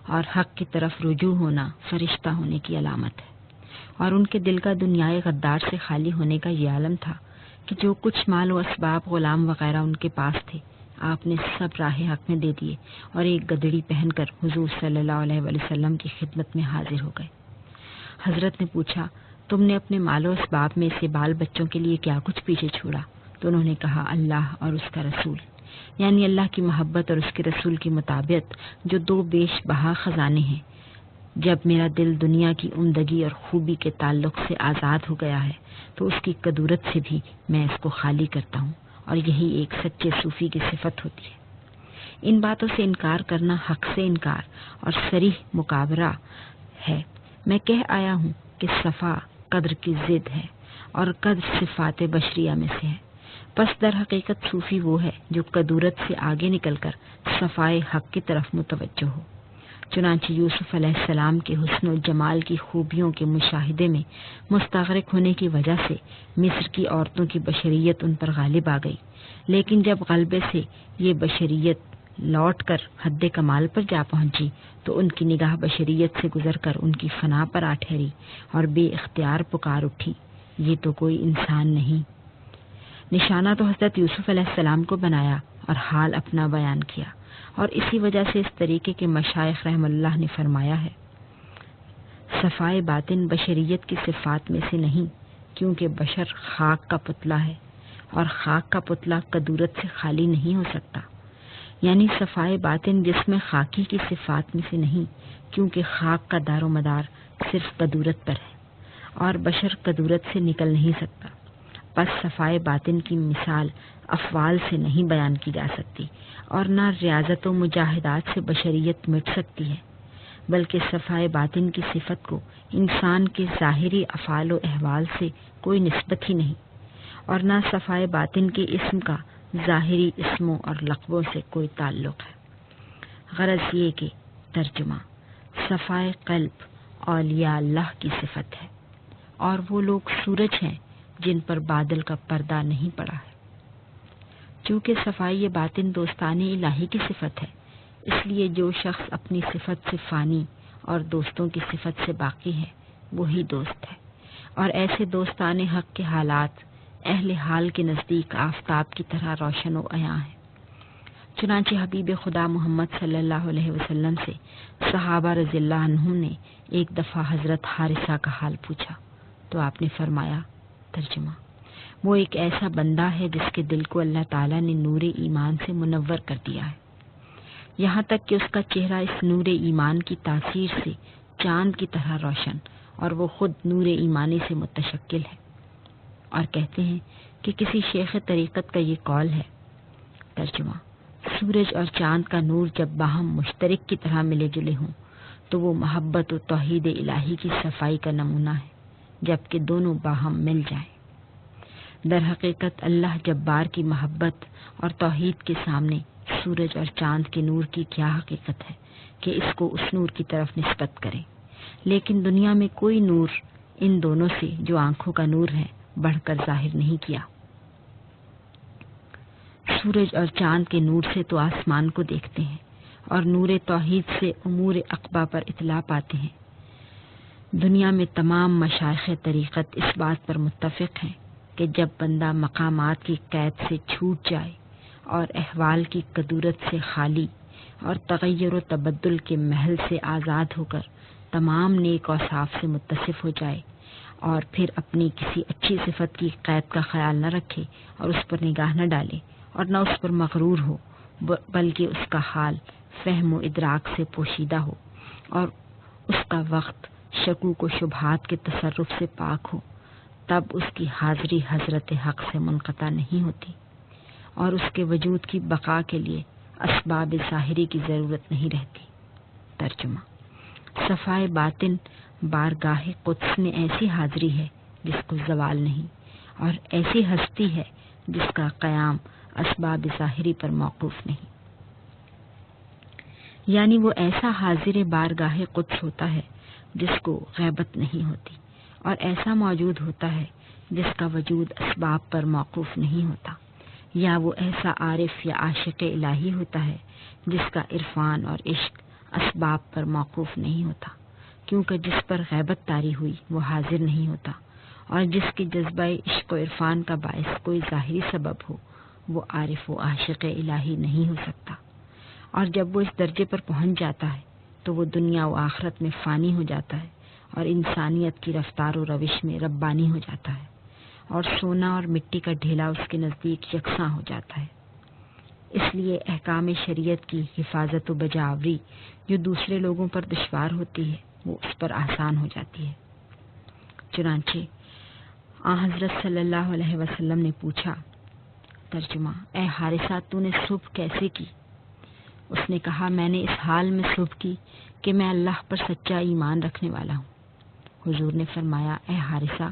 اور حق کی طرف رجوع ہونا فرشتہ ہونے کی علامت ہے، اور ان کے دل کا دنیائے غدار سے خالی ہونے کا یہ عالم تھا کہ جو کچھ مال و اسباب، غلام وغیرہ ان کے پاس تھے، آپ نے سب راہ حق میں دے دیے اور ایک گدڑی پہن کر حضور صلی اللہ علیہ وسلم کی خدمت میں حاضر ہو گئے۔ حضرت نے پوچھا، تم نے اپنے مال و اسباب میں سے بال بچوں کے لیے کیا کچھ پیچھے چھوڑا؟ تو انہوں نے کہا، اللہ اور اس کا رسول، یعنی اللہ کی محبت اور اس کے رسول کی مطابقت، جو دو بیش بہا خزانے ہیں۔ جب میرا دل دنیا کی عمدگی اور خوبی کے تعلق سے آزاد ہو گیا ہے تو اس کی قدورت سے بھی میں اس کو خالی کرتا ہوں، اور یہی ایک سچے صوفی کی صفت ہوتی ہے۔ ان باتوں سے انکار کرنا حق سے انکار اور صریح مکابرہ ہے۔ میں کہہ آیا ہوں کہ صفا قدر کی ضد ہے اور قدر صفات بشریہ میں سے ہے، پس در حقیقت صوفی وہ ہے جو قدورت سے آگے نکل کر صفائے حق کی طرف متوجہ ہو۔ چنانچہ یوسف علیہ السلام کے حسن و جمال کی خوبیوں کے مشاہدے میں مستغرق ہونے کی وجہ سے مصر کی عورتوں کی بشریت ان پر غالب آ گئی، لیکن جب غلبے سے یہ بشریت لوٹ کر حد کمال پر جا پہنچی تو ان کی نگاہ بشریت سے گزر کر ان کی فنا پر آ ٹھہری اور بے اختیار پکار اٹھی، یہ تو کوئی انسان نہیں۔ نشانہ تو حضرت یوسف علیہ السلام کو بنایا اور حال اپنا بیان کیا، اور اسی وجہ سے اس طریقے کے مشائخ رحم اللہ نے فرمایا ہے، صفائے باطن بشریت کی صفات میں سے نہیں، کیونکہ بشر خاک کا پتلا ہے اور خاک کا پتلا قدورت سے خالی نہیں ہو سکتا۔ یعنی صفائے باطن جسم خاکی کی صفات میں سے نہیں، کیونکہ خاک کا دار و مدار صرف قدورت پر ہے اور بشر قدورت سے نکل نہیں سکتا۔ پس صفائے باطن کی مثال افعال سے نہیں بیان کی جا سکتی، اور نہ ریاضت و مجاہدات سے بشریت مٹ سکتی ہے، بلکہ صفائے باطن کی صفت کو انسان کے ظاہری افعال و احوال سے کوئی نسبت ہی نہیں، اور نہ صفائے باطن کے اسم کا ظاہری اسموں اور لقبوں سے کوئی تعلق ہے۔ غرض یہ کہ ترجمہ صفائے قلب اولیاء اللہ کی صفت ہے، اور وہ لوگ سورج ہیں جن پر بادل کا پردہ نہیں پڑا ہے۔ چونکہ صفائی باطن دوستان الہی کی صفت ہے، اس لیے جو شخص اپنی صفت سے فانی اور دوستوں کی صفت سے باقی ہے وہی دوست ہے، اور ایسے دوستان حق کے حالات اہل حال کے نزدیک آفتاب کی طرح روشن و عیاں ہیں۔ چنانچہ حبیب خدا محمد صلی اللہ علیہ وسلم سے صحابہ رضی اللہ عنہم نے ایک دفعہ حضرت حارثہ کا حال پوچھا تو آپ نے فرمایا، ترجمہ وہ ایک ایسا بندہ ہے جس کے دل کو اللہ تعالیٰ نے نور ایمان سے منور کر دیا ہے، یہاں تک کہ اس کا چہرہ اس نور ایمان کی تاثیر سے چاند کی طرح روشن اور وہ خود نور ایمانی سے متشکل ہے۔ اور کہتے ہیں کہ کسی شیخ طریقت کا یہ قول ہے، ترجمہ سورج اور چاند کا نور جب باہم مشترک کی طرح ملے جلے ہوں تو وہ محبت و توحید الہی کی صفائی کا نمونہ ہے، جبکہ دونوں باہم مل جائیں۔ در حقیقت اللہ جبار کی محبت اور توحید کے سامنے سورج اور چاند کے نور کی کیا حقیقت ہے کہ اس کو اس نور کی طرف نسبت کریں، لیکن دنیا میں کوئی نور ان دونوں سے جو آنکھوں کا نور ہے بڑھ کر ظاہر نہیں کیا۔ سورج اور چاند کے نور سے تو آسمان کو دیکھتے ہیں اور نور توحید سے امور عقبہ پر اطلاع پاتے ہیں۔ دنیا میں تمام مشائخ طریقت اس بات پر متفق ہیں کہ جب بندہ مقامات کی قید سے چھوٹ جائے اور احوال کی قدورت سے خالی اور تغیر و تبدل کے محل سے آزاد ہو کر تمام نیک اوصاف سے متصف ہو جائے اور پھر اپنی کسی اچھی صفت کی قید کا خیال نہ رکھے اور اس پر نگاہ نہ ڈالے اور نہ اس پر مغرور ہو، بلکہ اس کا حال فہم و ادراک سے پوشیدہ ہو اور اس کا وقت شکوک و شبہات کے تصرف سے پاک ہو، تب اس کی حاضری حضرت حق سے منقطع نہیں ہوتی اور اس کے وجود کی بقا کے لیے اسباب ظاہری کی ضرورت نہیں رہتی۔ ترجمہ صفائے باطن بارگاہ قدس میں ایسی حاضری ہے جس کو زوال نہیں، اور ایسی ہستی ہے جس کا قیام اسباب ظاہری پر موقوف نہیں۔ یعنی وہ ایسا حاضر بارگاہ قدس ہوتا ہے جس کو غیبت نہیں ہوتی، اور ایسا موجود ہوتا ہے جس کا وجود اسباب پر موقوف نہیں ہوتا، یا وہ ایسا عارف یا عاشق الہی ہوتا ہے جس کا عرفان اور عشق اسباب پر موقوف نہیں ہوتا، کیونکہ جس پر غیبت طاری ہوئی وہ حاضر نہیں ہوتا، اور جس کے جذبہ عشق و عرفان کا باعث کوئی ظاہری سبب ہو وہ عارف و عاشق الہی نہیں ہو سکتا، اور جب وہ اس درجے پر پہنچ جاتا ہے تو وہ دنیا و آخرت میں فانی ہو جاتا ہے، اور انسانیت کی رفتار و روش میں ربانی ہو جاتا ہے، اور سونا اور مٹی کا ڈھیلا اس کے نزدیک یکساں ہو جاتا ہے۔ اس لیے احکام شریعت کی حفاظت و بجاوری جو دوسرے لوگوں پر دشوار ہوتی ہے وہ اس پر آسان ہو جاتی ہے۔ چنانچہ حضرت صلی اللہ علیہ وسلم نے پوچھا، ترجمہ: اے حارثہ، تو نے صبح کیسے کی؟ اس نے کہا، میں نے اس حال میں صبح کی کہ میں اللہ پر سچا ایمان رکھنے والا ہوں۔ حضور نے فرمایا، اے حارثہ،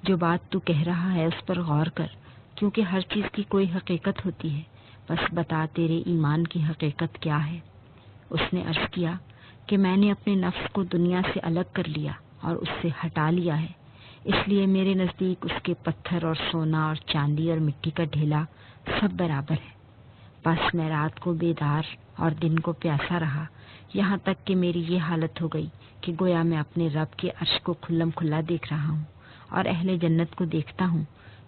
جو بات تو کہہ رہا ہے اس پر غور کر، کیونکہ ہر چیز کی کوئی حقیقت ہوتی ہے، بس بتا تیرے ایمان کی حقیقت کیا ہے؟ اس نے عرض کیا کہ میں نے اپنے نفس کو دنیا سے الگ کر لیا اور اس سے ہٹا لیا ہے، اس لیے میرے نزدیک اس کے پتھر اور سونا اور چاندی اور مٹی کا ڈھیلا سب برابر ہے۔ بس میں رات کو بیدار اور دن کو پیاسا رہا، یہاں تک کہ میری یہ حالت ہو گئی کہ گویا میں اپنے رب کے عرش کو کھلم کھلا دیکھ رہا ہوں، اور اہل جنت کو دیکھتا ہوں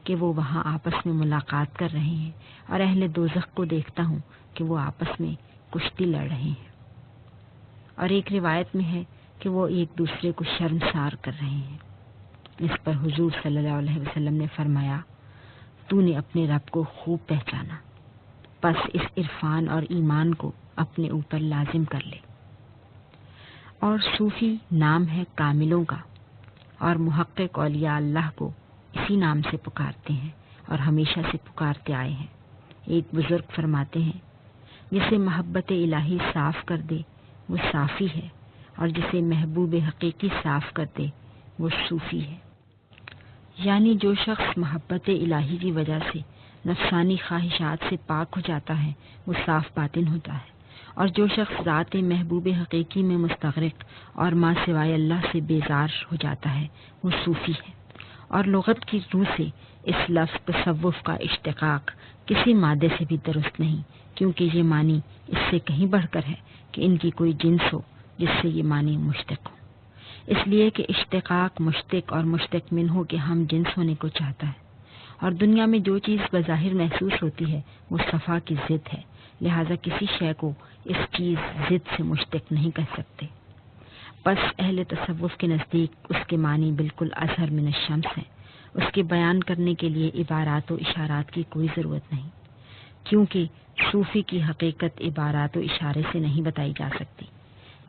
کہ وہ وہاں آپس میں ملاقات کر رہے ہیں، اور اہل دوزخ کو دیکھتا ہوں کہ وہ آپس میں کشتی لڑ رہے ہیں، اور ایک روایت میں ہے کہ وہ ایک دوسرے کو شرمسار کر رہے ہیں۔ اس پر حضور صلی اللہ علیہ وسلم نے فرمایا، تو نے اپنے رب کو خوب پہچانا، بس اس عرفان اور ایمان کو اپنے اوپر لازم کر لے۔ اور صوفی نام ہے کاملوں کا، اور محقق اولیاء اللہ کو اسی نام سے پکارتے ہیں اور ہمیشہ سے پکارتے آئے ہیں۔ ایک بزرگ فرماتے ہیں، جسے محبت الہی صاف کر دے وہ صافی ہے، اور جسے محبوب حقیقی صاف کر دے وہ صوفی ہے۔ یعنی جو شخص محبت الہی کی وجہ سے نفسانی خواہشات سے پاک ہو جاتا ہے وہ صاف باطن ہوتا ہے، اور جو شخص ذات محبوب حقیقی میں مستغرق اور ما سوائے اللہ سے بیزار ہو جاتا ہے وہ صوفی ہے۔ اور لغت کی روح سے اس لفظ تصوف کا اشتقاق کسی مادے سے بھی درست نہیں، کیونکہ یہ معنی اس سے کہیں بڑھ کر ہے کہ ان کی کوئی جنس ہو جس سے یہ معنی مشتق ہو، اس لیے کہ اشتقاق مشتق اور مشتق من ہو کے ہم جنس ہونے کو چاہتا ہے، اور دنیا میں جو چیز بظاہر محسوس ہوتی ہے وہ صفا کی ضد ہے، لہذا کسی شے کو اس چیز ضد سے مشتق نہیں کہہ سکتے۔ بس اہل تصوف کے نزدیک اس کے معنی بالکل اظہر من الشمس ہیں، اس کے بیان کرنے کے لیے عبارات و اشارات کی کوئی ضرورت نہیں، کیونکہ صوفی کی حقیقت عبارات و اشارے سے نہیں بتائی جا سکتی۔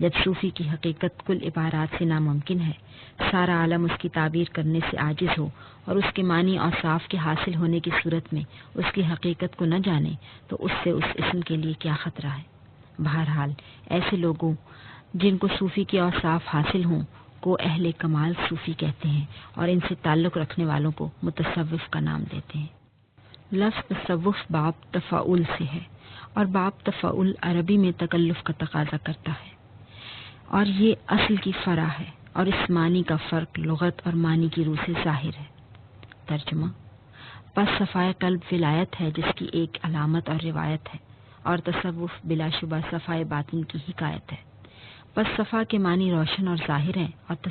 جب صوفی کی حقیقت کل عبارات سے ناممکن ہے، سارا عالم اس کی تعبیر کرنے سے عاجز ہو، اور اس کے معنی اوصاف کے حاصل ہونے کی صورت میں اس کی حقیقت کو نہ جانے، تو اس سے اس اسم کے لیے کیا خطرہ ہے؟ بہرحال ایسے لوگوں جن کو صوفی کے اوصاف حاصل ہوں کو اہل کمال صوفی کہتے ہیں، اور ان سے تعلق رکھنے والوں کو متصوف کا نام دیتے ہیں۔ لفظ تصوف باب تفاعل سے ہے، اور باب تفاعل عربی میں تکلف کا تقاضا کرتا ہے، اور یہ اصل کی فرع ہے، اور اس معنی کا فرق لغت اور معنی کی روح سے ظاہر ہے۔ ترجمہ: پس صفائے قلب ولایت ہے جس کی ایک علامت اور روایت ہے، اور تصوف بلا شبہ صفائے باطن کی حکایت ہے۔ پس صفا کے معنی روشن اور ظاہر ہیں، اور